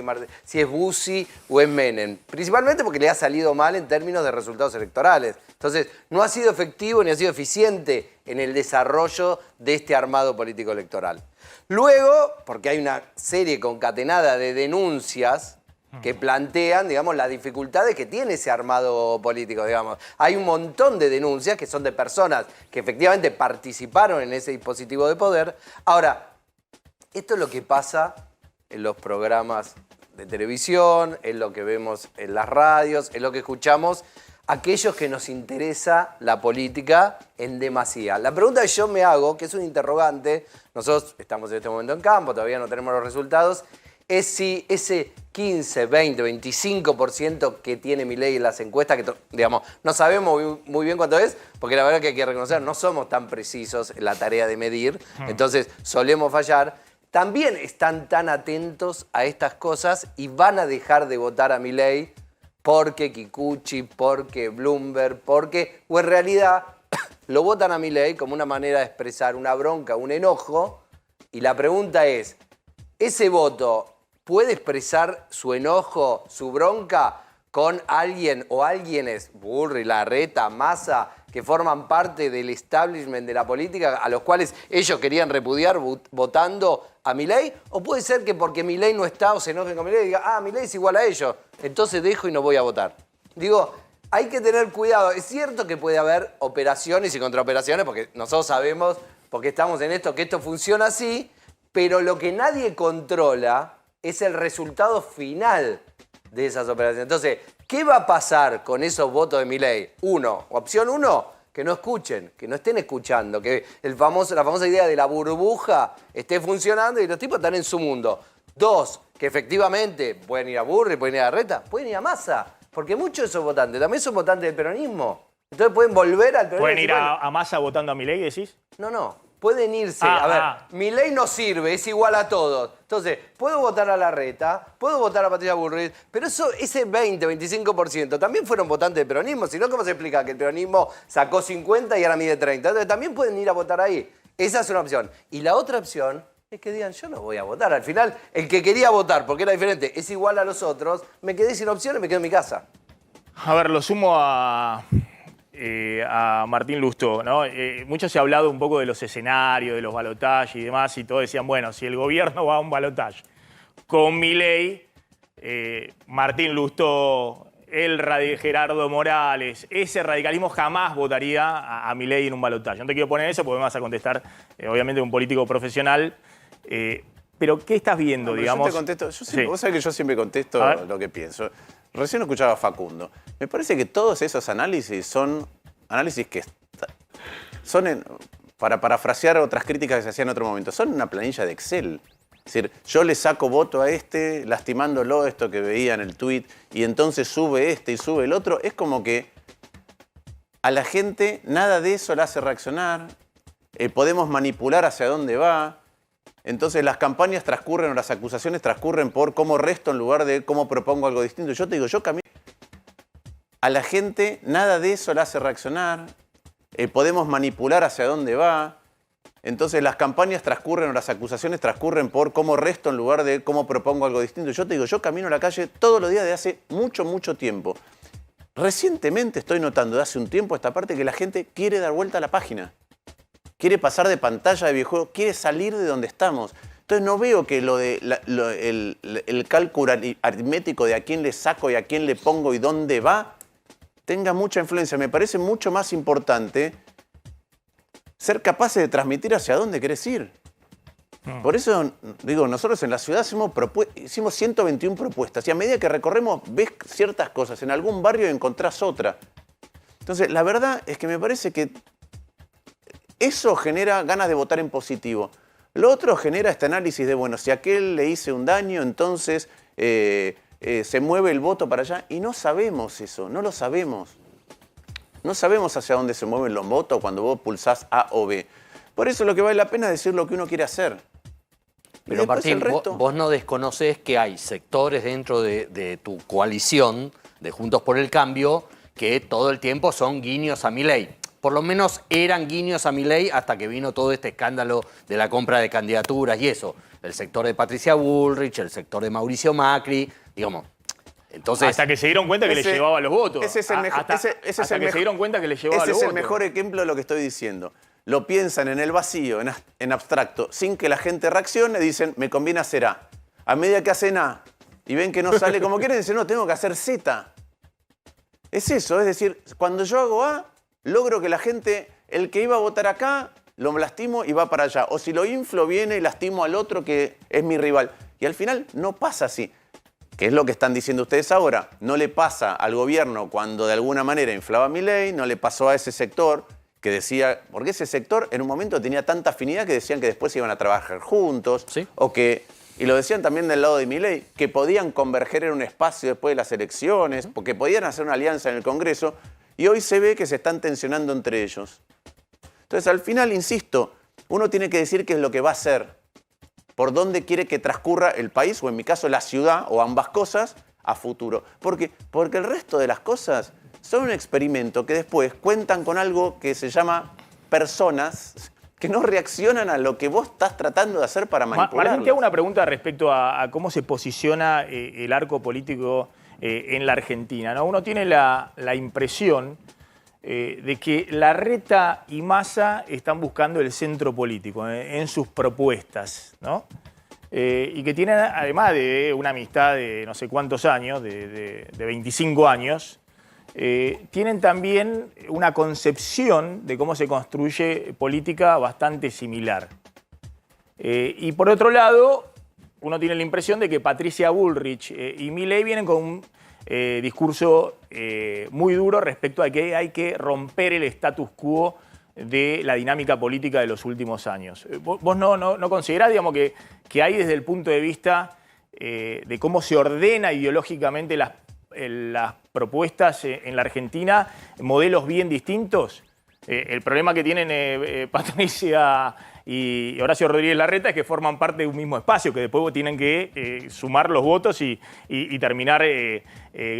si es Bussi o es Menem. Principalmente porque le ha salido mal en términos de resultados electorales. Entonces, no ha sido efectivo ni ha sido eficiente en el desarrollo de este armado político electoral. Luego, porque hay una serie concatenada de denuncias que plantean, digamos, las dificultades que tiene ese armado político, digamos. Hay un montón de denuncias que son de personas que efectivamente participaron en ese dispositivo de poder. Ahora, esto es lo que pasa en los programas de televisión, es lo que vemos en las radios, es lo que escuchamos aquellos que nos interesa la política en demasía. La pregunta que yo me hago, que es un interrogante, nosotros estamos en este momento en campo, todavía no tenemos los resultados, es si ese 15, 20, 25% que tiene Milei en las encuestas, que digamos, no sabemos muy bien cuánto es, porque la verdad que hay que reconocer, no somos tan precisos en la tarea de medir, entonces solemos fallar, también están tan atentos a estas cosas y van a dejar de votar a Milei porque Kikuchi, porque Bloomberg, porque, o en realidad lo votan a Milei como una manera de expresar una bronca, un enojo, y la pregunta es, ¿ese voto puede expresar su enojo, su bronca con alguien o alguienes, Burri, Larreta, Massa, que forman parte del establishment de la política, a los cuales ellos querían repudiar votando a Milei? ¿O puede ser que porque Milei no está o se enojen con Milei y diga, ah, Milei es igual a ellos, entonces dejo y no voy a votar? Digo, hay que tener cuidado. Es cierto que puede haber operaciones y contraoperaciones, porque nosotros sabemos, porque estamos en esto, que esto funciona así, pero lo que nadie controla es el resultado final de esas operaciones. Entonces, ¿qué va a pasar con esos votos de Milei? Uno, opción uno, que no escuchen, que no estén escuchando, que la famosa idea de la burbuja esté funcionando y los tipos están en su mundo. Dos, que efectivamente pueden ir a Burri, pueden ir a Larreta, pueden ir a Massa, porque muchos de esos votantes también son votantes del peronismo. Entonces pueden volver al peronismo. ¿Pueden ir a Massa votando a Milei, decís? No. Pueden irse. A ver, Milei no sirve, es igual a todos. Entonces, puedo votar a Larreta, puedo votar a Patricia Bullrich, pero ese 20, 25% también fueron votantes del peronismo. Si no, ¿cómo se explica que el peronismo sacó 50 y ahora mide 30? Entonces, también pueden ir a votar ahí. Esa es una opción. Y la otra opción es que digan, yo no voy a votar. Al final, el que quería votar, porque era diferente, es igual a los otros, me quedé sin opciones, me quedo en mi casa. A ver, lo sumo a Martín Lustó, ¿no? Mucho se ha hablado un poco de los escenarios, de los balotajes y demás, y todos decían, bueno, si el gobierno va a un balotaje con Milei, Martín Lustó, Gerardo Morales, ese radicalismo jamás votaría a Milei en un balotaje. No te quiero poner eso porque me vas a contestar, obviamente, un político profesional. Pero, ¿qué estás viendo, digamos? Yo te contesto, vos sabés que yo siempre contesto lo que pienso. Recién escuchaba a Facundo. Me parece que todos esos análisis son análisis que son, para parafrasear otras críticas que se hacían en otro momento, son una planilla de Excel. Es decir, yo le saco voto a este, lastimándolo, esto que veía en el tuit, y entonces sube este y sube el otro. Es como que a la gente nada de eso la hace reaccionar. Podemos manipular hacia dónde va. Entonces las campañas transcurren o las acusaciones transcurren por cómo resto en lugar de cómo propongo algo distinto. Yo te digo, yo camino. A la gente nada de eso la hace reaccionar. Podemos manipular hacia dónde va. Entonces las campañas transcurren o las acusaciones transcurren por cómo resto en lugar de cómo propongo algo distinto. Yo te digo, yo camino a la calle todos los días de hace mucho, mucho tiempo. Recientemente estoy notando de hace un tiempo esta parte que la gente quiere dar vuelta a la página. Quiere pasar de pantalla de videojuego, quiere salir de donde estamos. Entonces no veo que el cálculo aritmético de a quién le saco y a quién le pongo y dónde va tenga mucha influencia. Me parece mucho más importante ser capaces de transmitir hacia dónde querés ir. Por eso, digo, nosotros en la ciudad hicimos 121 propuestas y a medida que recorremos ves ciertas cosas. En algún barrio encontrás otra. Entonces, la verdad es que me parece que eso genera ganas de votar en positivo. Lo otro genera este análisis de, bueno, si a aquel le hice un daño, entonces se mueve el voto para allá. Y no sabemos eso, no lo sabemos. No sabemos hacia dónde se mueven los votos cuando vos pulsás A o B. Por eso lo que vale la pena es decir lo que uno quiere hacer. Pero Martín, vos no desconoces que hay sectores dentro de tu coalición de Juntos por el Cambio que todo el tiempo son guiños a Milei. Por lo menos eran guiños a Milei hasta que vino todo este escándalo de la compra de candidaturas y eso. El sector de Patricia Bullrich, el sector de Mauricio Macri, digamos. Entonces, hasta que se dieron cuenta que le llevaba los votos. Ese es el mejor. Hasta que se dieron cuenta que le llevaba los votos. Ese es el mejor ejemplo de lo que estoy diciendo. Lo piensan en el vacío, en abstracto, sin que la gente reaccione, dicen, me conviene hacer A. A medida que hacen A y ven que no sale como quieren, dicen, no, tengo que hacer Z. Es eso, es decir, cuando yo hago A, logro que la gente, el que iba a votar acá, lo lastimo y va para allá. O si lo inflo, viene y lastimo al otro que es mi rival. Y al final no pasa así. ¿Qué es lo que están diciendo ustedes ahora? No le pasa al gobierno cuando de alguna manera inflaba Milei, no le pasó a ese sector que decía, porque ese sector en un momento tenía tanta afinidad que decían que después iban a trabajar juntos, Sí. o que, y lo decían también del lado de Milei, que podían converger en un espacio después de las elecciones, porque podían hacer una alianza en el Congreso, y hoy se ve que se están tensionando entre ellos. Entonces, al final, insisto, uno tiene que decir qué es lo que va a hacer, por dónde quiere que transcurra el país, o en mi caso la ciudad, o ambas cosas, a futuro. Porque el resto de las cosas son un experimento que después cuentan con algo que se llama personas que no reaccionan a lo que vos estás tratando de hacer para manipularlas. Martín, te hago una pregunta respecto a cómo se posiciona el arco político en la Argentina, ¿no? Uno tiene la impresión de que Larreta y Massa están buscando el centro político en sus propuestas, ¿no? Y que tienen, además de una amistad de no sé cuántos años, de 25 años, tienen también una concepción de cómo se construye política bastante similar. Y por otro lado, uno tiene la impresión de que Patricia Bullrich y Milei vienen con un discurso muy duro respecto a que hay que romper el status quo de la dinámica política de los últimos años. ¿Vos no considerás, digamos, que hay desde el punto de vista de cómo se ordena ideológicamente las propuestas en la Argentina, modelos bien distintos? El problema que tienen Patricia y Horacio Rodríguez Larreta es que forman parte de un mismo espacio, que después tienen que sumar los votos y terminar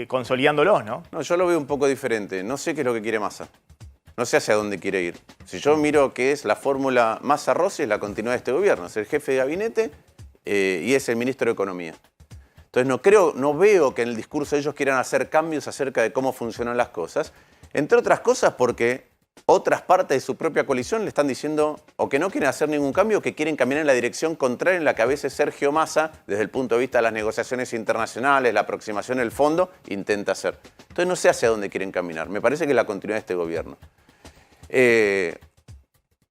consolidándolos, ¿no? No, yo lo veo un poco diferente. No sé qué es lo que quiere Massa. No sé hacia dónde quiere ir. Si yo miro qué es la fórmula Massa-Rossi, es la continuidad de este gobierno. Es el jefe de gabinete y es el ministro de Economía. Entonces no veo que en el discurso ellos quieran hacer cambios acerca de cómo funcionan las cosas. Entre otras cosas porque otras partes de su propia coalición le están diciendo o que no quieren hacer ningún cambio o que quieren caminar en la dirección contraria en la que a veces Sergio Massa, desde el punto de vista de las negociaciones internacionales, la aproximación del fondo, intenta hacer. Entonces no sé hacia dónde quieren caminar. Me parece que es la continuidad de este gobierno.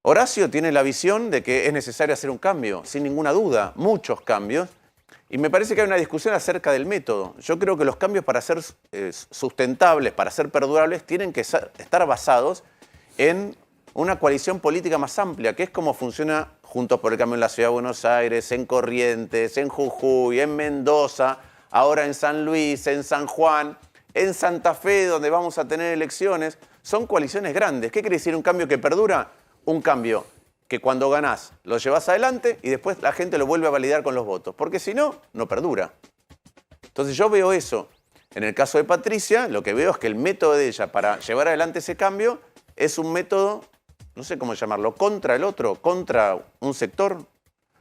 Horacio tiene la visión de que es necesario hacer un cambio, sin ninguna duda, muchos cambios. Y me parece que hay una discusión acerca del método. Yo creo que los cambios para ser sustentables, para ser perdurables, tienen que estar basados en una coalición política más amplia, que es como funciona Juntos por el Cambio en la Ciudad de Buenos Aires, en Corrientes, en Jujuy, en Mendoza, ahora en San Luis, en San Juan, en Santa Fe, donde vamos a tener elecciones. Son coaliciones grandes. ¿Qué quiere decir un cambio que perdura? Un cambio que cuando ganás lo llevas adelante y después la gente lo vuelve a validar con los votos, porque si no, no perdura. Entonces yo veo eso. En el caso de Patricia, lo que veo es que el método de ella para llevar adelante ese cambio es un método, no sé cómo llamarlo, contra el otro, contra un sector.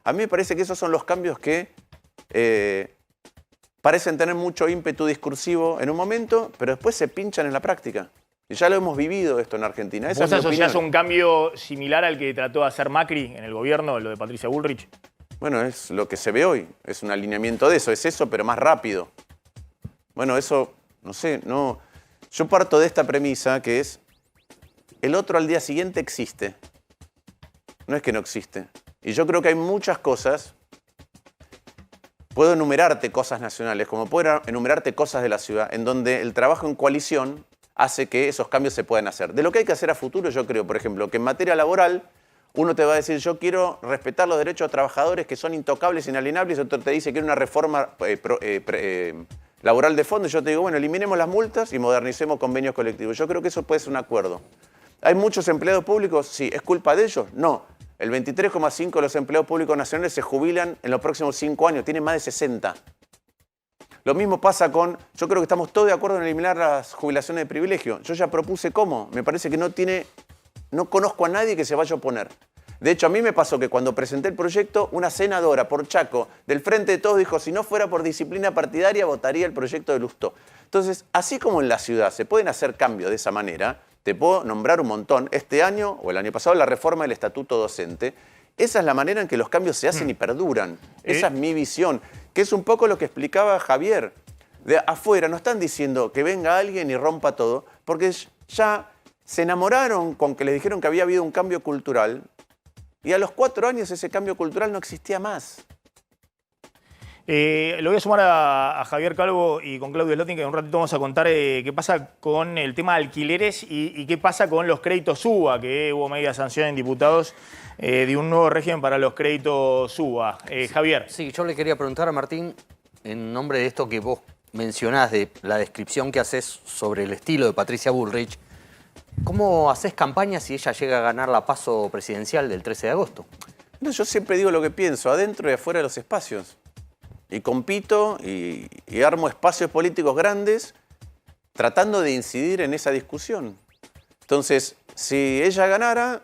A mí me parece que esos son los cambios que parecen tener mucho ímpetu discursivo en un momento, pero después se pinchan en la práctica. Y ya lo hemos vivido esto en Argentina. Esa ¿Vos es mi asociás opinión. un cambio similar al que trató de hacer Macri en el gobierno, lo de Patricia Bullrich? Bueno, es lo que se ve hoy. Es un alineamiento de eso. Es eso, pero más rápido. Bueno, eso, no sé, no. Yo parto de esta premisa que es el otro al día siguiente existe. No es que no existe. Y yo creo que hay muchas cosas. Puedo enumerarte cosas nacionales, como puedo enumerarte cosas de la ciudad, en donde el trabajo en coalición hace que esos cambios se puedan hacer. De lo que hay que hacer a futuro, yo creo, por ejemplo, que en materia laboral, uno te va a decir, yo quiero respetar los derechos de trabajadores que son intocables, inalienables, y otro te dice, quiero una reforma laboral de fondo, y yo te digo, bueno, eliminemos las multas y modernicemos convenios colectivos. Yo creo que eso puede ser un acuerdo. ¿Hay muchos empleados públicos? Sí. ¿Es culpa de ellos? No. El 23,5% de los empleados públicos nacionales se jubilan en los próximos 5 años, tienen más de 60. Lo mismo pasa con, yo creo que estamos todos de acuerdo en eliminar las jubilaciones de privilegio. Yo ya propuse cómo, me parece que no conozco a nadie que se vaya a oponer. De hecho, a mí me pasó que cuando presenté el proyecto, una senadora por Chaco del Frente de Todos dijo, si no fuera por disciplina partidaria, votaría el proyecto de Lustó. Entonces, así como en la ciudad se pueden hacer cambios de esa manera, te puedo nombrar un montón. Este año, o el año pasado, la reforma del estatuto docente. Esa es la manera en que los cambios se hacen y perduran. Esa es mi visión, que es un poco lo que explicaba Javier. De afuera no están diciendo que venga alguien y rompa todo, porque ya se enamoraron con que les dijeron que había habido un cambio cultural y a los 4 años ese cambio cultural no existía más. Lo voy a sumar a Javier Calvo y con Claudio Slotin, que en un ratito vamos a contar qué pasa con el tema de alquileres y qué pasa con los créditos UBA, que hubo media sanción en diputados de un nuevo régimen para los créditos UBA. Javier. Sí, yo le quería preguntar a Martín, en nombre de esto que vos mencionás, de la descripción que haces sobre el estilo de Patricia Bullrich, ¿cómo haces campaña si ella llega a ganar la PASO presidencial del 13 de agosto? No, yo siempre digo lo que pienso, adentro y afuera de los espacios. Y compito y armo espacios políticos grandes tratando de incidir en esa discusión. Entonces, si ella ganara,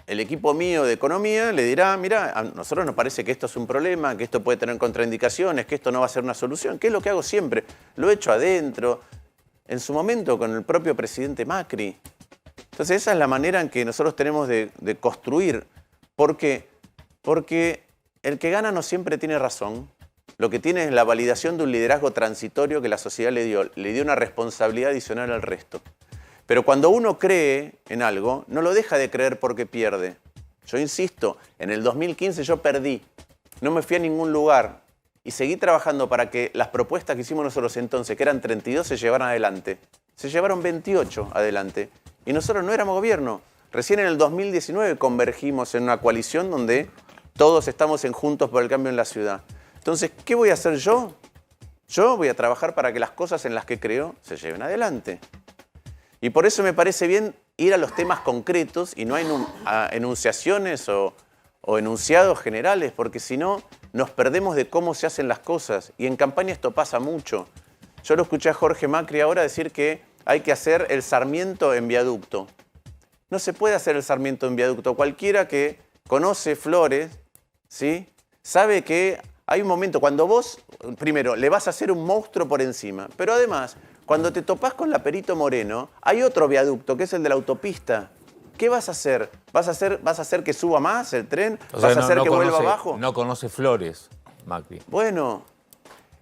el equipo mío de economía le dirá, mira, a nosotros nos parece que esto es un problema, que esto puede tener contraindicaciones, que esto no va a ser una solución, que es lo que hago siempre. Lo he hecho adentro, en su momento con el propio presidente Macri. Entonces, esa es la manera en que nosotros tenemos de construir. ¿Por qué? Porque el que gana no siempre tiene razón. Lo que tiene es la validación de un liderazgo transitorio que la sociedad le dio una responsabilidad adicional al resto. Pero cuando uno cree en algo, no lo deja de creer porque pierde. Yo insisto, en el 2015 yo perdí, no me fui a ningún lugar y seguí trabajando para que las propuestas que hicimos nosotros entonces, que eran 32, se llevaran adelante. Se llevaron 28 adelante y nosotros no éramos gobierno. Recién en el 2019 convergimos en una coalición donde todos estamos en Juntos por el Cambio en la ciudad. Entonces, ¿qué voy a hacer yo? Yo voy a trabajar para que las cosas en las que creo se lleven adelante. Y por eso me parece bien ir a los temas concretos y no a enunciaciones o enunciados generales, porque si no, nos perdemos de cómo se hacen las cosas. Y en campaña esto pasa mucho. Yo lo escuché a Jorge Macri ahora decir que hay que hacer el Sarmiento en viaducto. No se puede hacer el Sarmiento en viaducto. Cualquiera que conoce Flores, ¿sí?, sabe que hay un momento cuando vos, primero, le vas a hacer un monstruo por encima, pero además, cuando te topás con la Perito Moreno, hay otro viaducto, que es el de la autopista. ¿Qué vas a hacer? ¿Vas a hacer que suba más el tren? O sea, ¿Vas a hacer que vuelva abajo? No conoce Flores, Macri. Bueno,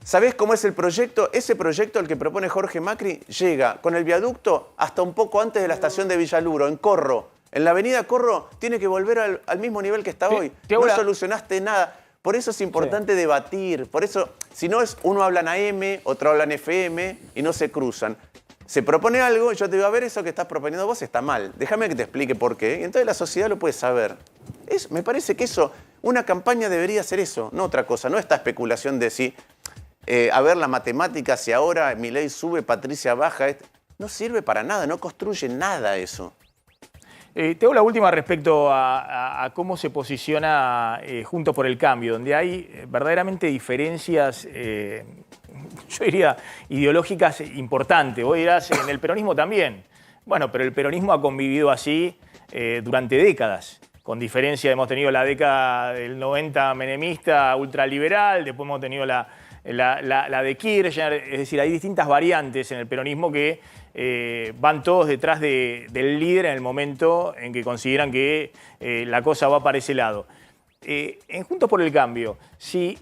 ¿sabés cómo es el proyecto? Ese proyecto, el que propone Jorge Macri, llega con el viaducto hasta un poco antes de la estación de Villaluro, en Corro. En la avenida Corro tiene que volver al mismo nivel que está hoy. No solucionaste nada. Por eso es importante debatir. Por eso, si no es uno habla en AM, otro habla en FM y no se cruzan. Se propone algo y yo te digo, a ver, eso que estás proponiendo vos está mal. Déjame que te explique por qué. Y entonces la sociedad lo puede saber. Me parece que eso, una campaña debería ser eso, no otra cosa. No esta especulación de si, a ver, la matemática, si ahora Milei sube, Patricia baja. No sirve para nada, no construye nada eso. Te hago la última respecto a cómo se posiciona Juntos por el Cambio, donde hay verdaderamente diferencias, yo diría, ideológicas importantes. Vos dirás, en el peronismo también. Bueno, pero el peronismo ha convivido así durante décadas. Con diferencia, hemos tenido la década del 90 menemista, ultraliberal, después hemos tenido la de Kirchner. Es decir, hay distintas variantes en el peronismo que van todos detrás del líder en el momento en que consideran que la cosa va para ese lado. En Juntos por el Cambio, si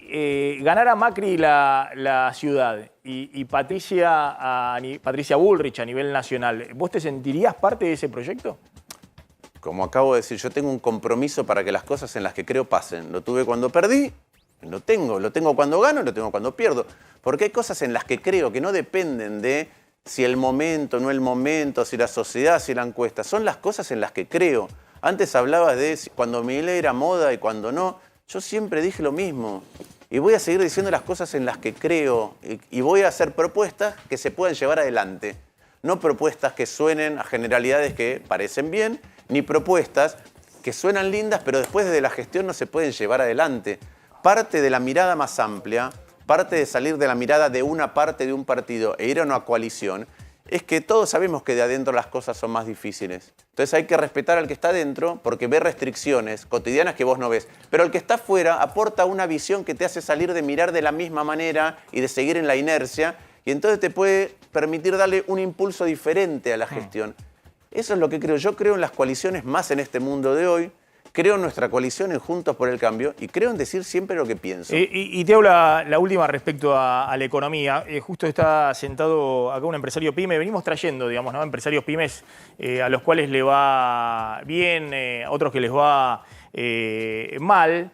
ganara Macri la ciudad y Patricia Bullrich a nivel nacional, ¿vos te sentirías parte de ese proyecto? Como acabo de decir, yo tengo un compromiso para que las cosas en las que creo pasen. Lo tuve cuando perdí, lo tengo cuando gano y lo tengo cuando pierdo. Porque hay cosas en las que creo que no dependen de si el momento, no el momento, si la sociedad, si la encuesta. Son las cosas en las que creo. Antes hablabas de cuando Milei era moda y cuando no. Yo siempre dije lo mismo. Y voy a seguir diciendo las cosas en las que creo. Y voy a hacer propuestas que se puedan llevar adelante. No propuestas que suenen a generalidades que parecen bien, ni propuestas que suenan lindas, pero después de la gestión no se pueden llevar adelante. Parte de la mirada más amplia, parte de salir de la mirada de una parte de un partido e ir a una coalición, es que todos sabemos que de adentro las cosas son más difíciles. Entonces hay que respetar al que está adentro porque ve restricciones cotidianas que vos no ves. Pero el que está afuera aporta una visión que te hace salir de mirar de la misma manera y de seguir en la inercia y entonces te puede permitir darle un impulso diferente a la gestión. Eso es lo que creo. Yo creo en las coaliciones más en este mundo de hoy. Creo en nuestra coalición, en Juntos por el Cambio, y creo en decir siempre lo que pienso. Y te hago la última respecto a la economía. Justo está sentado acá un empresario pyme. Venimos trayendo, digamos, ¿no?, empresarios pymes a los cuales le va bien, a otros que les va mal.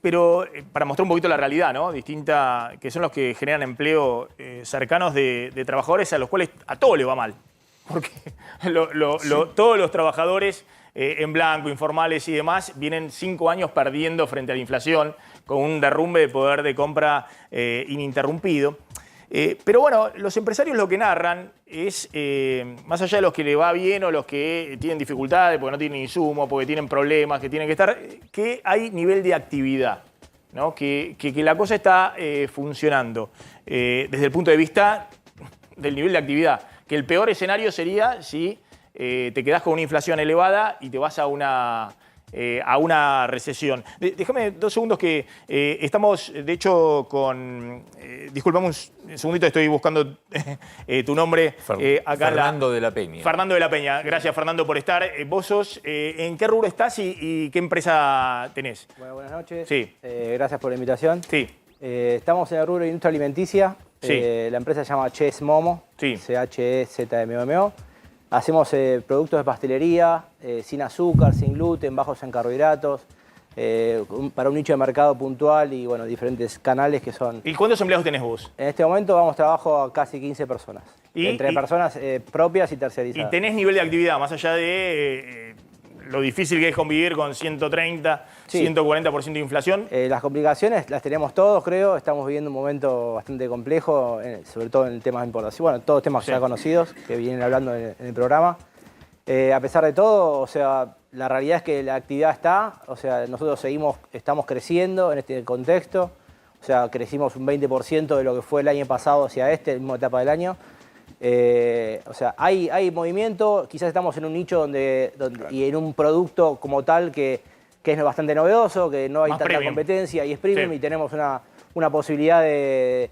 Pero para mostrar un poquito la realidad, ¿no? Distinta, que son los que generan empleo cercanos de trabajadores a los cuales a todo le va mal. Porque todos los trabajadores en blanco, informales y demás, vienen 5 años perdiendo frente a la inflación, con un derrumbe de poder de compra ininterrumpido. Pero bueno, los empresarios lo que narran es, más allá de los que le va bien o los que tienen dificultades porque no tienen insumos, porque tienen problemas, que tienen que estar, que hay nivel de actividad, ¿no? Que la cosa está funcionando desde el punto de vista del nivel de actividad. Que el peor escenario sería si te quedás con una inflación elevada y te vas a una recesión. Déjame 2 segundos que estamos, de hecho, con... disculpame un segundito, estoy buscando tu nombre. Acá Fernando de la Peña. Fernando de la Peña. Gracias, Fernando, por estar. Vos sos, ¿en qué rubro estás y qué empresa tenés? Bueno, buenas noches. Sí. Gracias por la invitación. Sí. Estamos en el rubro de industria alimenticia. Sí. La empresa se llama Ches Momo. Sí. CHEZMOMO. Hacemos productos de pastelería, sin azúcar, sin gluten, bajos en carbohidratos, para un nicho de mercado puntual y bueno, diferentes canales que son... ¿Y cuántos empleados tenés vos? En este momento trabajo a casi 15 personas. Entre personas propias y ¿Y tercerizadas. tenés nivel de actividad, más allá de lo difícil que es convivir con 130, Sí. 140% de inflación? Las complicaciones las tenemos todos, creo. Estamos viviendo un momento bastante complejo, sobre todo en el tema de importación. Bueno, todos temas Sí. ya conocidos, que vienen hablando en el programa. A pesar de todo, o sea, la realidad es que la actividad está, o sea, nosotros estamos creciendo en este contexto. O sea, crecimos un 20% de lo que fue el año pasado hacia la misma etapa del año. O sea, hay movimiento, quizás estamos en un nicho Claro. y en un producto como tal que es bastante novedoso, que no hay Más tanta premium. competencia y es premium Sí. y tenemos una posibilidad de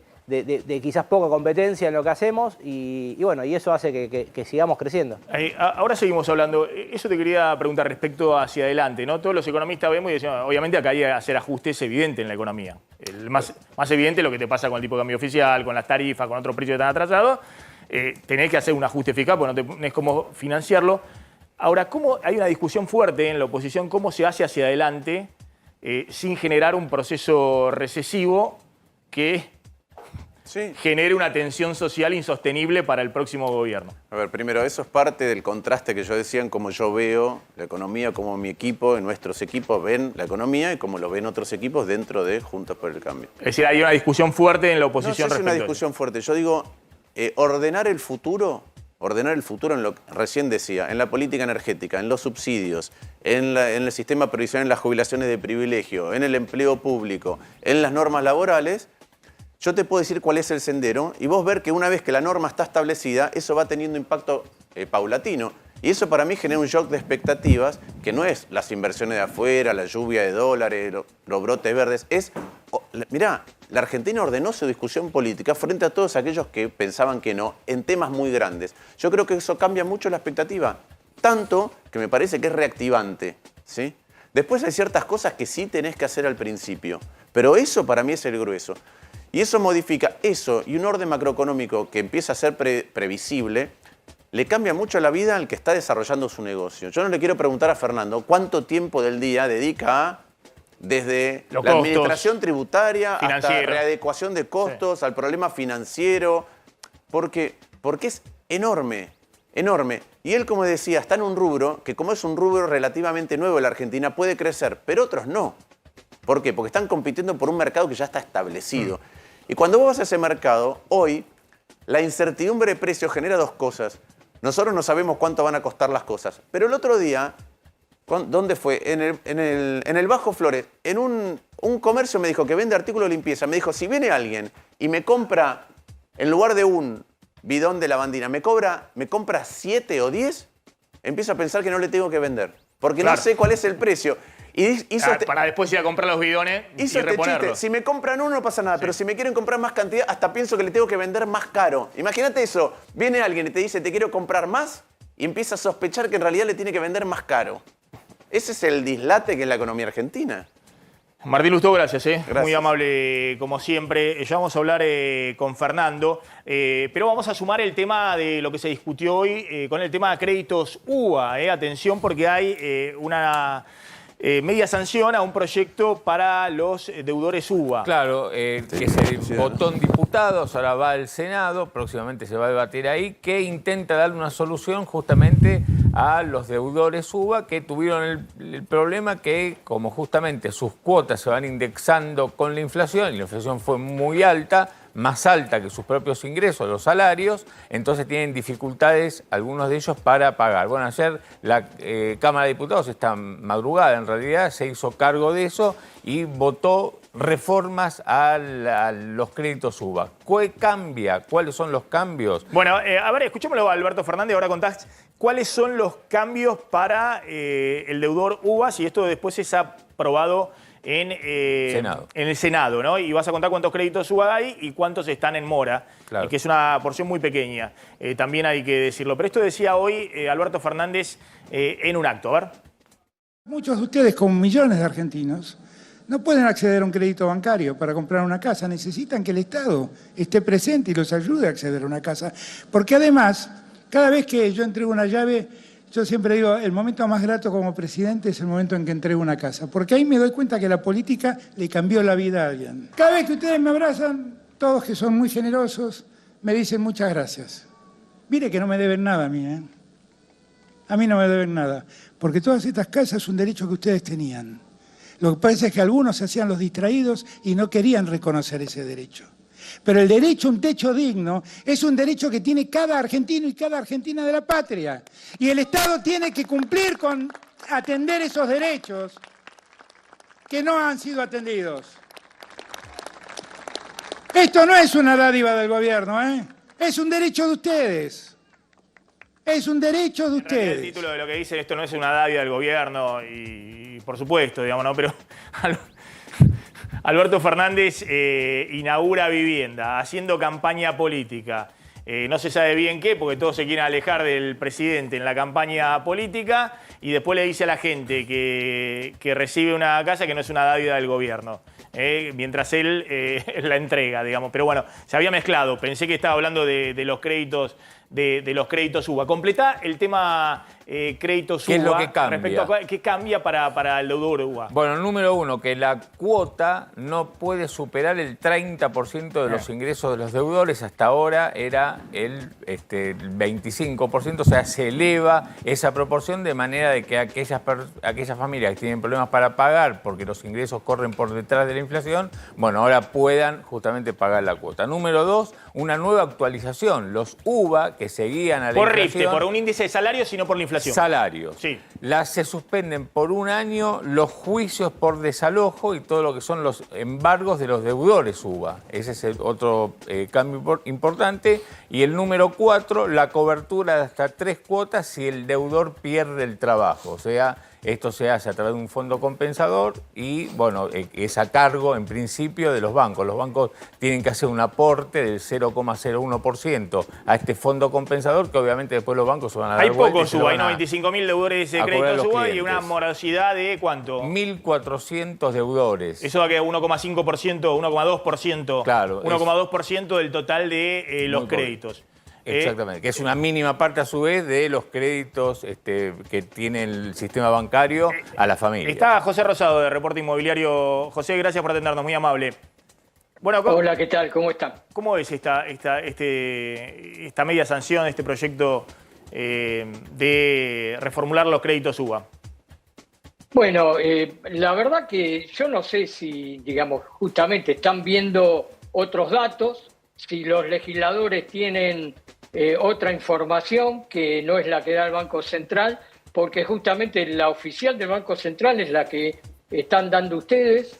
quizás poca competencia en lo que hacemos y bueno, y eso hace que sigamos creciendo. Ahora seguimos hablando. Eso te quería preguntar respecto hacia adelante, ¿no? Todos los economistas vemos y decimos, obviamente acá hay que hacer ajustes evidentes en la economía. El más evidente es lo que te pasa con el tipo de cambio oficial, con las tarifas, con otros precios que están atrasados. Tenés que hacer un ajuste eficaz porque no tenés cómo financiarlo. Ahora, hay una discusión fuerte en la oposición, cómo se hace hacia adelante sin generar un proceso recesivo que Sí. genere una tensión social insostenible para el próximo gobierno. A ver, primero, eso es parte del contraste que yo decía en cómo yo veo la economía, cómo mi equipo, nuestros equipos ven la economía y cómo lo ven otros equipos dentro de Juntos por el Cambio. Es decir, hay una discusión fuerte en la No oposición sé si respecto una a eso. discusión fuerte. Yo digo, ordenar el futuro en lo que recién decía, en la política energética, en los subsidios, en el sistema previsional, en las jubilaciones de privilegio, en el empleo público, en las normas laborales. Yo te puedo decir cuál es el sendero y vos ver que una vez que la norma está establecida, eso va teniendo impacto paulatino. Y eso para mí genera un shock de expectativas que no es las inversiones de afuera, la lluvia de dólares, los brotes verdes. Mirá, la Argentina ordenó su discusión política frente a todos aquellos que pensaban que no, en temas muy grandes. Yo creo que eso cambia mucho la expectativa, tanto que me parece que es reactivante, ¿sí? Después hay ciertas cosas que sí tenés que hacer al principio, pero eso para mí es el grueso. Y eso modifica eso y un orden macroeconómico que empieza a ser previsible, le cambia mucho la vida al que está desarrollando su negocio. Yo no le quiero preguntar a Fernando cuánto tiempo del día dedica a, desde Los la costos, administración tributaria hasta financiero. readecuación de costos, al problema financiero, porque es enorme, enorme. Y él, como decía, está en un rubro que, como es un rubro relativamente nuevo en la Argentina, puede crecer, pero otros no. ¿Por qué? Porque están compitiendo por un mercado que ya está establecido. Y cuando vos vas a ese mercado, hoy, la incertidumbre de precios genera 2 cosas. Nosotros no sabemos cuánto van a costar las cosas. Pero el otro día, ¿dónde fue? En el Bajo Flores, en un comercio me dijo que vende artículos de limpieza. Me dijo, si viene alguien y me compra, en lugar de un bidón de lavandina, me compra 7 o 10, empiezo a pensar que no le tengo que vender. Porque Claro. no sé cuál es el precio. Y Para después ir a comprar los bidones y hizo este reponerlos. chiste. Si me compran uno no pasa nada, pero si me quieren comprar más cantidad, hasta pienso que le tengo que vender más caro. Imagínate eso. Viene alguien y te dice, te quiero comprar más, y empieza a sospechar que en realidad le tiene que vender más caro. Ese es el dislate que es la economía argentina. Martín Lustó, gracias, Gracias. Muy amable como siempre. Ya vamos a hablar con Fernando, pero vamos a sumar el tema de lo que se discutió hoy con el tema de créditos UBA. Atención porque hay media sanción a un proyecto para los deudores UBA. Claro, que se votó en diputados, ahora va al Senado, próximamente se va a debatir ahí, que intenta darle una solución justamente a los deudores UBA que tuvieron el problema que, como justamente sus cuotas se van indexando con la inflación, y la inflación fue muy alta, más alta que sus propios ingresos, los salarios, entonces tienen dificultades algunos de ellos para pagar. Bueno, ayer la Cámara de Diputados, esta madrugada en realidad, se hizo cargo de eso y votó reformas a los créditos UBA. ¿Qué cambia? ¿Cuáles son los cambios? Bueno, a ver, escuchémoslo a Alberto Fernández, ahora contás cuáles son los cambios para el deudor UBA, si esto después es aprobado en el Senado, ¿no? Y vas a contar cuántos créditos UBA hay y cuántos están en mora, Claro. y que es una porción muy pequeña, también hay que decirlo. Pero esto decía hoy Alberto Fernández en un acto, a ver. Muchos de ustedes, como millones de argentinos, no pueden acceder a un crédito bancario para comprar una casa. Necesitan que el Estado esté presente y los ayude a acceder a una casa. Porque además, cada vez que yo entrego una llave, yo siempre digo, el momento más grato como presidente es el momento en que entrego una casa. Porque ahí me doy cuenta que la política le cambió la vida a alguien. Cada vez que ustedes me abrazan, todos que son muy generosos, me dicen muchas gracias. Mire que no me deben nada a mí, ¿eh? A mí no me deben nada. Porque todas estas casas es un derecho que ustedes tenían. Lo que pasa es que algunos se hacían los distraídos y no querían reconocer ese derecho. Pero el derecho a un techo digno es un derecho que tiene cada argentino y cada argentina de la patria. Y el Estado tiene que cumplir con atender esos derechos que no han sido atendidos. Esto no es una dádiva del gobierno, ¿eh? Es un derecho de ustedes. Es un derecho de ustedes. El título de lo que dice, esto no es una dádiva del gobierno y por supuesto, digamos, ¿no? Pero Alberto Fernández inaugura vivienda, haciendo campaña política. No se sabe bien qué, porque todos se quieren alejar del presidente en la campaña política, y después le dice a la gente que recibe una casa que no es una dádiva del gobierno, mientras él la entrega, digamos. Pero bueno, se había mezclado. Pensé que estaba hablando de los créditos de los créditos UBA. Completá el tema créditos UBA. ¿Qué es lo que cambia? Respecto a qué cambia para el deudor UBA. Bueno, número uno, que la cuota no puede superar el 30% de los ingresos de los deudores. Hasta ahora era el 25%, o sea, se eleva esa proporción de manera de que aquellas familias que tienen problemas para pagar porque los ingresos corren por detrás de la inflación, bueno, ahora puedan justamente pagar la cuota. Número dos, una nueva actualización. Los UBA que seguían a la inflación... Por un índice de salarios, sino por la inflación. Salarios. Sí. Se suspenden por un año los juicios por desalojo y todo lo que son los embargos de los deudores UBA. Ese es el otro cambio importante. Y el número 4, la cobertura de hasta 3 cuotas si el deudor pierde el trabajo. O sea, esto se hace a través de un fondo compensador y, bueno, es a cargo, en principio, de los bancos. Los bancos tienen que hacer un aporte del 0,01% a este fondo compensador, que obviamente después los bancos se van a dar Hay vuelta. pocos UBA, hay 95.000 deudores de créditos UBA y una clientes. morosidad de ¿cuánto? 1.400 deudores. Eso da que 1,5%, 1,2%. Claro, 1,2% del total de los créditos. Exactamente, que es una mínima parte a su vez de los créditos que tiene el sistema bancario a la familia. Está José Rosado de Reporte Inmobiliario. José, gracias por atendernos, muy amable. Bueno, hola, ¿qué tal? ¿Cómo están? ¿Cómo ves esta media sanción, este proyecto de reformular los créditos UBA? Bueno, la verdad que yo no sé si, digamos, justamente están viendo otros datos, si los legisladores tienen otra información que no es la que da el Banco Central, porque justamente la oficial del Banco Central es la que están dando ustedes,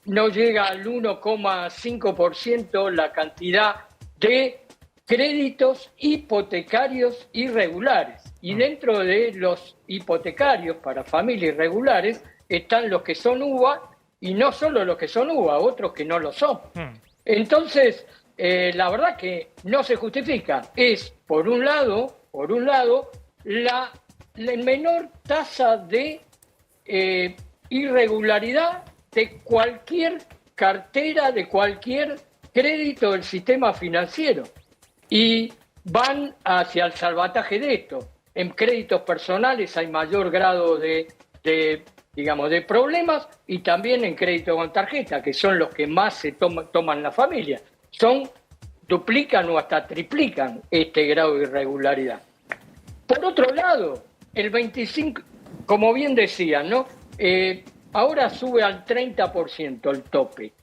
no llega al 1,5% la cantidad de créditos hipotecarios irregulares. Y dentro de los hipotecarios para familias irregulares están los que son UBA y no solo los que son UBA, otros que no lo son. Entonces, la verdad que no se justifica. Es, por un lado, la menor tasa de irregularidad de cualquier cartera, de cualquier crédito del sistema financiero. Y van hacia el salvataje de esto. En créditos personales hay mayor grado de digamos, de problemas y también en crédito con tarjeta, que son los que más se toman la familia. Duplican o hasta triplican este grado de irregularidad. Por otro lado, el 25, como bien decían, ¿no? Ahora sube al 30% el tope.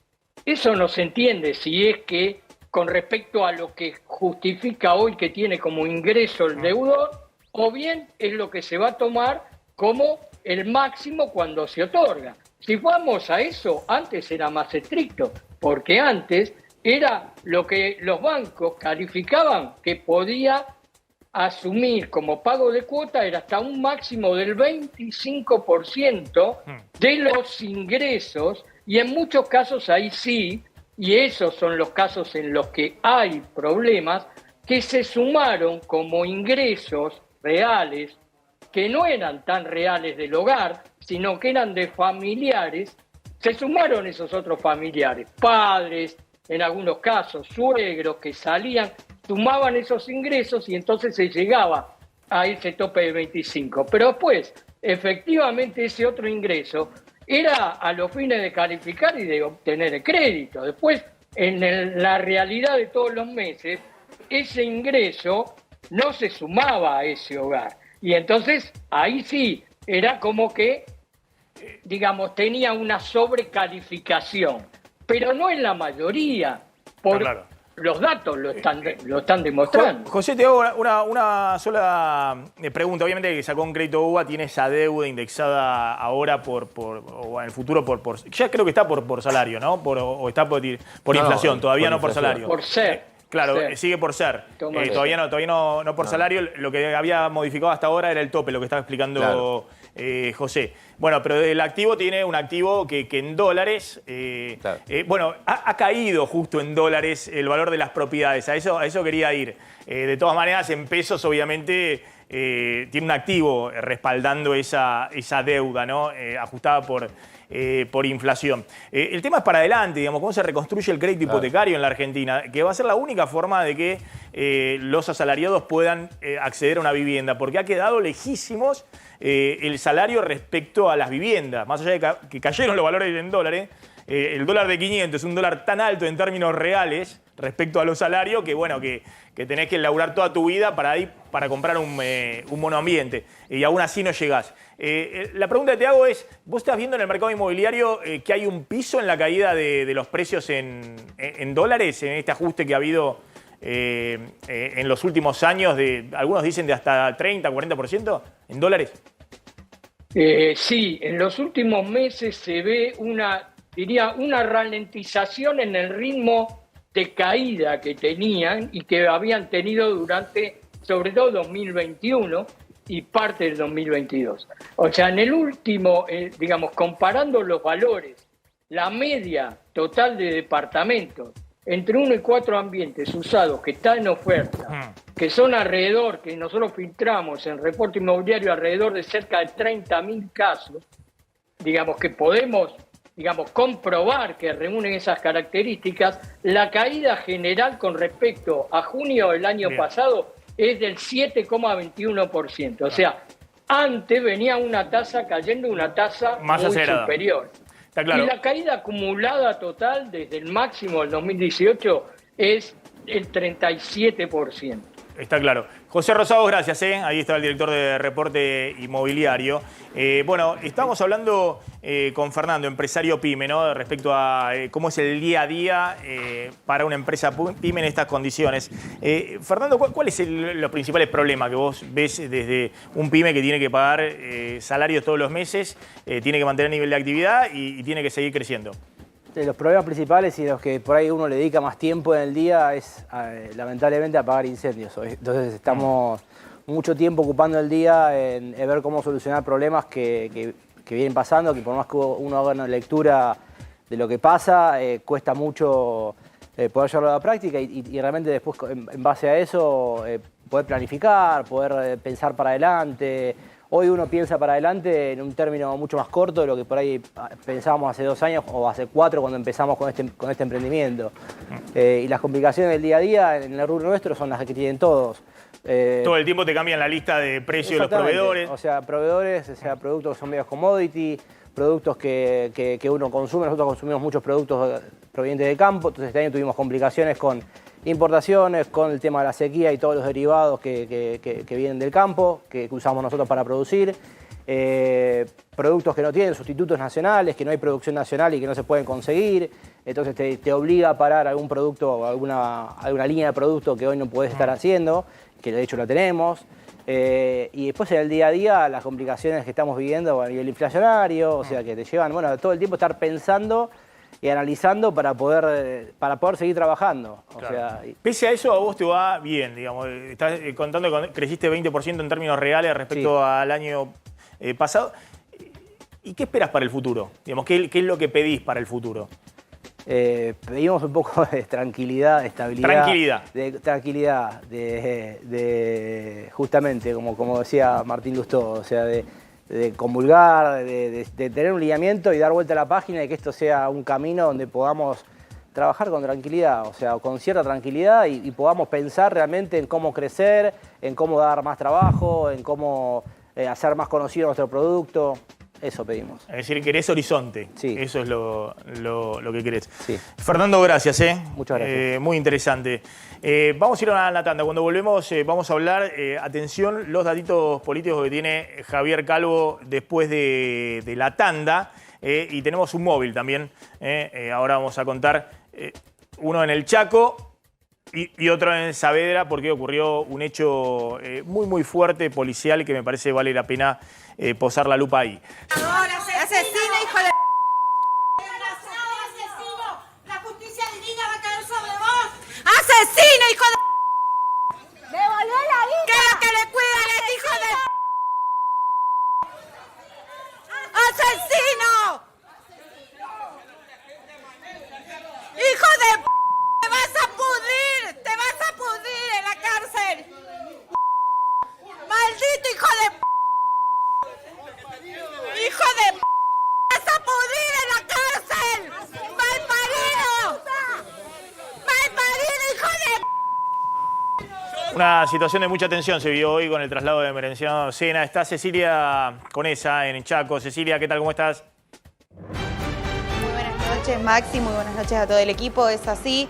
Eso no se entiende si es que con respecto a lo que justifica hoy que tiene como ingreso el deudor, o bien es lo que se va a tomar como el máximo cuando se otorga. Si vamos a eso, antes era más estricto, porque antes era lo que los bancos calificaban que podía asumir como pago de cuota, era hasta un máximo del 25% de los ingresos, y en muchos casos ahí sí, y esos son los casos en los que hay problemas, que se sumaron como ingresos reales, que no eran tan reales del hogar, sino que eran de familiares, se sumaron esos otros familiares, padres, en algunos casos, suegros que salían, sumaban esos ingresos y entonces se llegaba a ese tope de 25. Pero después, efectivamente, ese otro ingreso era a los fines de calificar y de obtener el crédito. Después, en la realidad de todos los meses, ese ingreso no se sumaba a ese hogar. Y entonces, ahí sí, era como que, digamos, tenía una sobrecalificación. Pero no en la mayoría, por los datos lo están demostrando. José, te hago una sola pregunta. Obviamente que sacó un crédito UBA, tiene esa deuda indexada ahora o en el futuro ya creo que está por salario, ¿no? O está por inflación, todavía no por salario. Por ser. Claro, sigue por ser. Todavía no por salario. Lo que había modificado hasta ahora era el tope, lo que estaba explicando José. Bueno, pero el activo tiene un activo que en dólares, bueno, ha caído justo en dólares el valor de las propiedades. A eso quería ir. De todas maneras, en pesos, obviamente, tiene un activo respaldando esa deuda, ¿no? Ajustada por inflación. El tema es para adelante, digamos, cómo se reconstruye el crédito hipotecario en la Argentina, que va a ser la única forma de que los asalariados puedan acceder a una vivienda, porque ha quedado lejísimos el salario respecto a las viviendas. Más allá de que cayeron los valores en dólares, el dólar de 500 es un dólar tan alto en términos reales respecto a los salarios que, bueno, que tenés que laburar toda tu vida para comprar un monoambiente y aún así no llegás. La pregunta que te hago es, ¿vos estás viendo en el mercado inmobiliario que hay un piso en la caída de los precios en dólares, en este ajuste que ha habido en los últimos años, algunos dicen de hasta 30, 40% en dólares? Sí, en los últimos meses se ve una ralentización en el ritmo de caída que tenían y que habían tenido durante, sobre todo, 2021 y parte del 2022. O sea, en el último, digamos, comparando los valores, la media total de departamentos entre 1 y 4 ambientes usados que están en oferta, que son alrededor, que nosotros filtramos en reporte inmobiliario, alrededor de cerca de 30.000 casos, digamos, que podemos, digamos, comprobar que reúnen esas características, la caída general con respecto a junio del año pasado es del 7,21%. O sea, antes venía una tasa cayendo, una tasa más muy acelerada. superior. Está claro. Y la caída acumulada total desde el máximo del 2018 es el 37%. Está claro. José Rosado, gracias. Ahí está el director de Reporte Inmobiliario. Bueno, estamos hablando con Fernando, empresario PYME, ¿no? Respecto a cómo es el día a día para una empresa PYME en estas condiciones. Fernando, ¿cuáles son los principales problemas que vos ves desde un PYME que tiene que pagar salarios todos los meses, tiene que mantener nivel de actividad y tiene que seguir creciendo? Los problemas principales y los que por ahí uno le dedica más tiempo en el día es lamentablemente apagar incendios. Entonces estamos mucho tiempo ocupando el día en ver cómo solucionar problemas que vienen pasando, que por más que uno haga una lectura de lo que pasa, cuesta mucho poder llevarlo a la práctica y realmente después en base a eso poder planificar, poder pensar para adelante. Hoy uno piensa para adelante en un término mucho más corto de lo que por ahí pensábamos hace 2 años o hace 4 cuando empezamos con este emprendimiento. Y las complicaciones del día a día en el rubro nuestro son las que tienen todos. Todo el tiempo te cambian la lista de precios de los Exactamente. proveedores. O sea, proveedores, o sea, productos que son medios commodity, productos que uno consume. Nosotros consumimos muchos productos provenientes de campo, entonces este año tuvimos complicaciones con importaciones, con el tema de la sequía y todos los derivados que vienen del campo, que usamos nosotros para producir. Productos que no tienen sustitutos nacionales, que no hay producción nacional y que no se pueden conseguir. Entonces te obliga a parar algún producto, alguna línea de producto que hoy no podés estar haciendo, que de hecho lo tenemos. Y después en el día a día las complicaciones que estamos viviendo a nivel inflacionario, o sea que te llevan, bueno, todo el tiempo estar pensando y analizando para poder seguir trabajando. O sea, Pese a eso, a vos te va bien, digamos. Estás contando que creciste 20% en términos reales respecto al año pasado. ¿Y qué esperas para el futuro? Digamos, ¿qué es lo que pedís para el futuro? Pedimos un poco de tranquilidad, de estabilidad. Tranquilidad. De justamente, como decía Martín Lustó, o sea, de comulgar, de tener un lineamiento y dar vuelta a la página y que esto sea un camino donde podamos trabajar con tranquilidad, o sea, con cierta tranquilidad y podamos pensar realmente en cómo crecer, en cómo dar más trabajo, en cómo hacer más conocido nuestro producto. Eso pedimos. Es decir, querés horizonte. Sí. Eso es lo que querés. Sí. Fernando, gracias. Muchas gracias. Muy interesante. Vamos a ir a la tanda. Cuando volvemos vamos a hablar, atención, los datitos políticos que tiene Javier Calvo después de la tanda. Y tenemos un móvil también. Ahora vamos a contar uno en el Chaco y otro en Saavedra, porque ocurrió un hecho muy fuerte policial que me parece vale la pena posar la lupa ahí. Asesino, hijo de... Asesino, la justicia divina va a caer sobre vos. Asesino, hijo de... Devolvé la vida. ¿Qué es lo que le cuida a este hijo de... Asesino. Hijo de... Te vas a pudrir en la cárcel. Maldito hijo de... ¡Hijo de p***! ¡Vas a pudrir en la cárcel! ¡Malparido! ¡Malparido, hijo de p***! Una situación de mucha tensión se vio hoy con el traslado de Merenciano Sena. Está Cecilia Conesa en Chaco. Cecilia, ¿qué tal? ¿Cómo estás? Muy buenas noches, Maxi. Muy buenas noches a todo el equipo. Es así.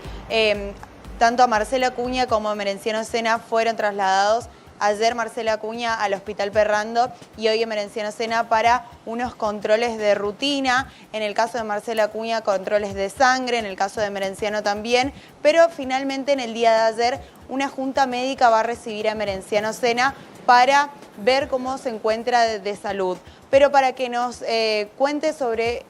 Tanto a Marcelo Acuña como a Merenciano Sena fueron trasladados ayer Marcelo Acuña al Hospital Perrando y hoy Merenciano Sena para unos controles de rutina. En el caso de Marcelo Acuña, controles de sangre, en el caso de Merenciano también. Pero finalmente en el día de ayer una junta médica va a recibir a Merenciano Sena para ver cómo se encuentra de salud. Pero para que nos cuente sobre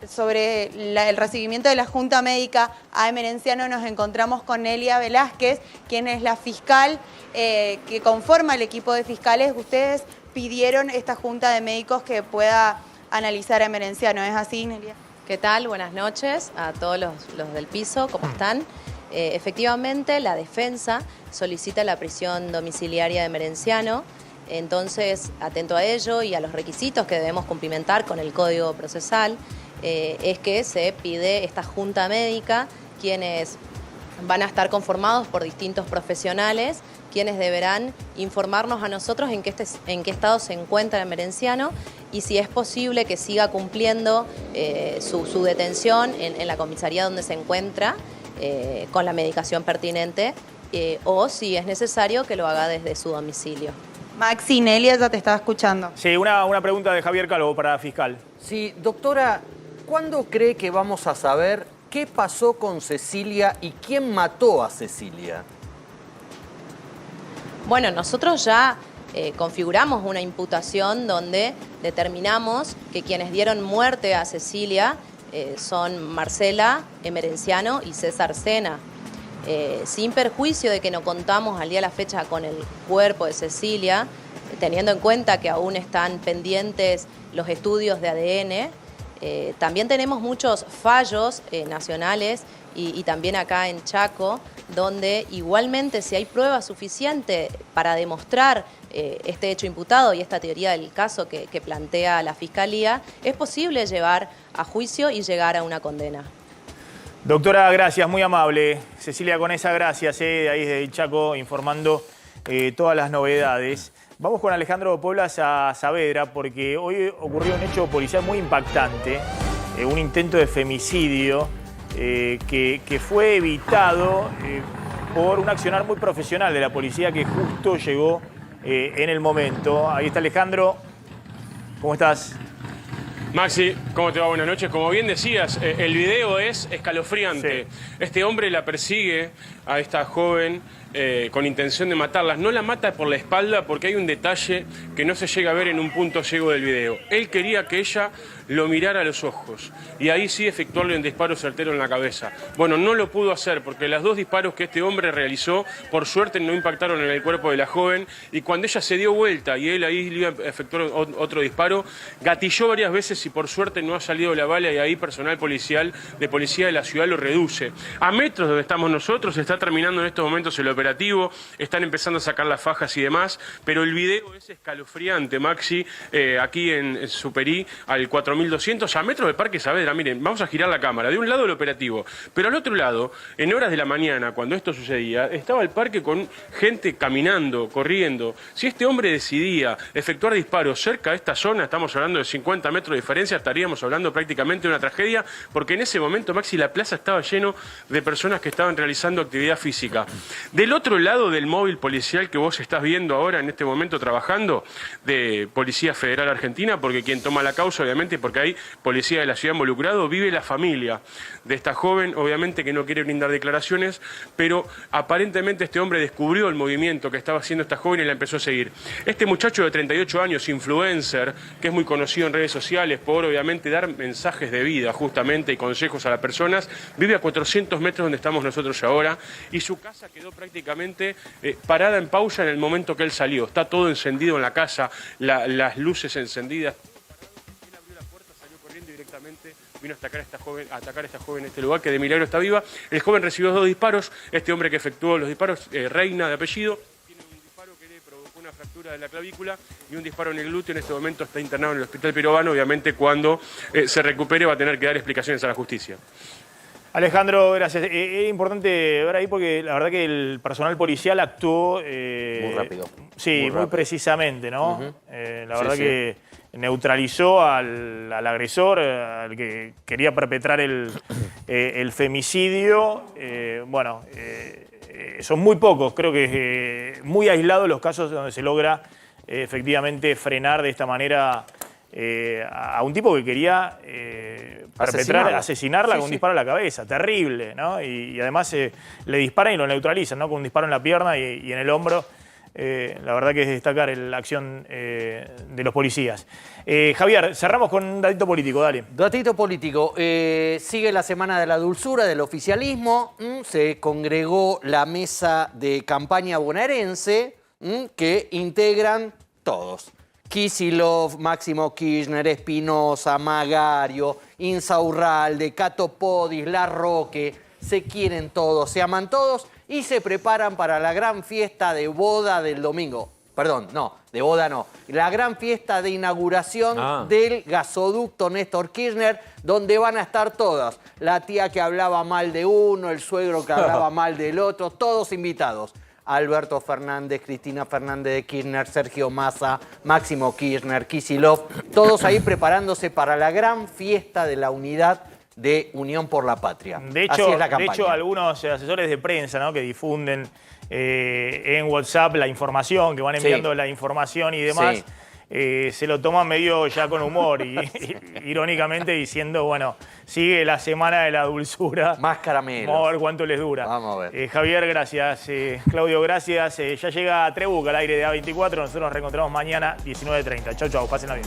el recibimiento de la Junta Médica a Merenciano, nos encontramos con Nelia Velázquez, quien es la fiscal que conforma el equipo de fiscales. Ustedes pidieron esta Junta de Médicos que pueda analizar a Merenciano. ¿Es así, Nelia? ¿Qué tal? Buenas noches a todos los del piso. ¿Cómo están? Efectivamente, la defensa solicita la prisión domiciliaria de Merenciano. Entonces, atento a ello y a los requisitos que debemos cumplimentar con el Código Procesal, es que se pide esta junta médica, quienes van a estar conformados por distintos profesionales, quienes deberán informarnos a nosotros en qué estado se encuentra el Merenciano y si es posible que siga cumpliendo su detención en la comisaría donde se encuentra con la medicación pertinente o si es necesario que lo haga desde su domicilio. Maxi, Nelia ya te estaba escuchando. Sí, una pregunta de Javier Calvo para fiscal. Sí, doctora, ¿cuándo cree que vamos a saber qué pasó con Cecilia y quién mató a Cecilia? Bueno, nosotros ya configuramos una imputación donde determinamos que quienes dieron muerte a Cecilia son Marcela Merenciano y César Sena. Sin perjuicio de que no contamos al día de la fecha con el cuerpo de Cecilia, teniendo en cuenta que aún están pendientes los estudios de ADN, también tenemos muchos fallos nacionales y también acá en Chaco, donde igualmente si hay prueba suficiente para demostrar este hecho imputado y esta teoría del caso que plantea la Fiscalía, es posible llevar a juicio y llegar a una condena. Doctora, gracias, muy amable. Cecilia Conesa, gracias, de ahí desde Chaco, informando todas las novedades. Vamos con Alejandro Poblas a Saavedra porque hoy ocurrió un hecho policial muy impactante, un intento de femicidio que fue evitado por un accionar muy profesional de la policía que justo llegó en el momento. Ahí está Alejandro, ¿cómo estás? Maxi, ¿cómo te va? Buenas noches. Como bien decías, el video es escalofriante. Sí. Este hombre la persigue a esta joven con intención de matarla. No la mata por la espalda porque hay un detalle que no se llega a ver en un punto ciego del video. Él quería que ella lo mirara a los ojos y ahí sí efectuarle un disparo certero en la cabeza. Bueno, no lo pudo hacer porque los dos disparos que este hombre realizó, por suerte no impactaron en el cuerpo de la joven, y cuando ella se dio vuelta y él ahí le iba a efectuar otro disparo, gatilló varias veces y por suerte no ha salido la bala, y ahí personal policial de policía de la ciudad lo reduce. A metros de donde estamos nosotros está terminando en estos momentos el operativo, están empezando a sacar las fajas y demás, pero el video es escalofriante, Maxi, aquí en Superí, al 4200, a metros del Parque Saavedra. Miren, vamos a girar la cámara. De un lado el operativo, pero al otro lado, en horas de la mañana, cuando esto sucedía, estaba el parque con gente caminando, corriendo. Si este hombre decidía efectuar disparos cerca de esta zona, estamos hablando de 50 metros de diferencia, estaríamos hablando prácticamente de una tragedia, porque en ese momento, Maxi, la plaza estaba lleno de personas que estaban realizando actividad física. Del otro lado del móvil policial que vos estás viendo ahora en este momento trabajando, de Policía Federal Argentina, porque quien toma la causa, obviamente, porque hay policía de la ciudad involucrado, vive la familia de esta joven, obviamente que no quiere brindar declaraciones, pero aparentemente este hombre descubrió el movimiento que estaba haciendo esta joven y la empezó a seguir. Este muchacho de 38 años, influencer, que es muy conocido en redes sociales por, obviamente, dar mensajes de vida, justamente, y consejos a las personas, vive a 400 metros donde estamos nosotros ahora, y su casa quedó prácticamente parada en pausa en el momento que él salió. Está todo encendido en la casa, las luces encendidas. Vino a atacar a esta joven en este lugar, que de milagro está viva. El joven recibió 2 disparos. Este hombre que efectuó los disparos, Reina de apellido, tiene un disparo que le provocó una fractura de la clavícula y un disparo en el glúteo. En este momento está internado en el Hospital Pirovano. Obviamente, cuando se recupere va a tener que dar explicaciones a la justicia. Alejandro, gracias. Es importante ver ahí porque la verdad que el personal policial actuó... muy rápido. Sí, muy precisamente, ¿no? La verdad que neutralizó al agresor, al que quería perpetrar el femicidio. Son muy pocos, creo que muy aislados los casos donde se logra efectivamente frenar de esta manera a un tipo que quería asesinarla con un disparo a la cabeza. Terrible, ¿no? Y además le disparan y lo neutralizan, ¿no? Con un disparo en la pierna y en el hombro. La verdad que es destacar la acción de los policías. Javier, cerramos con un datito político, dale. Datito político. Sigue la Semana de la Dulzura del oficialismo. Se congregó la mesa de campaña bonaerense que integran todos. Kicillof, Máximo Kirchner, Espinosa, Magario, Insaurralde, Cato Podis, Larroque. Se quieren todos, se aman todos y se preparan para la gran fiesta de boda del domingo. Perdón, no, de boda no. La gran fiesta de inauguración del gasoducto Néstor Kirchner, donde van a estar todas. La tía que hablaba mal de uno, el suegro que hablaba mal del otro, todos invitados. Alberto Fernández, Cristina Fernández de Kirchner, Sergio Massa, Máximo Kirchner, Kicillof, todos ahí preparándose para la gran fiesta de la unidad de Unión por la Patria. De hecho, algunos asesores de prensa, ¿no?, que difunden en WhatsApp la información, que van enviando la información y demás, se lo toman medio ya con humor y irónicamente diciendo, bueno, sigue la Semana de la Dulzura. Más caramelos. Vamos a ver cuánto les dura. Vamos a ver. Javier, gracias. Claudio, gracias. Ya llega Trebuca al aire de A24. Nosotros nos reencontramos mañana 19:30. Chau, chau. Pásenla bien.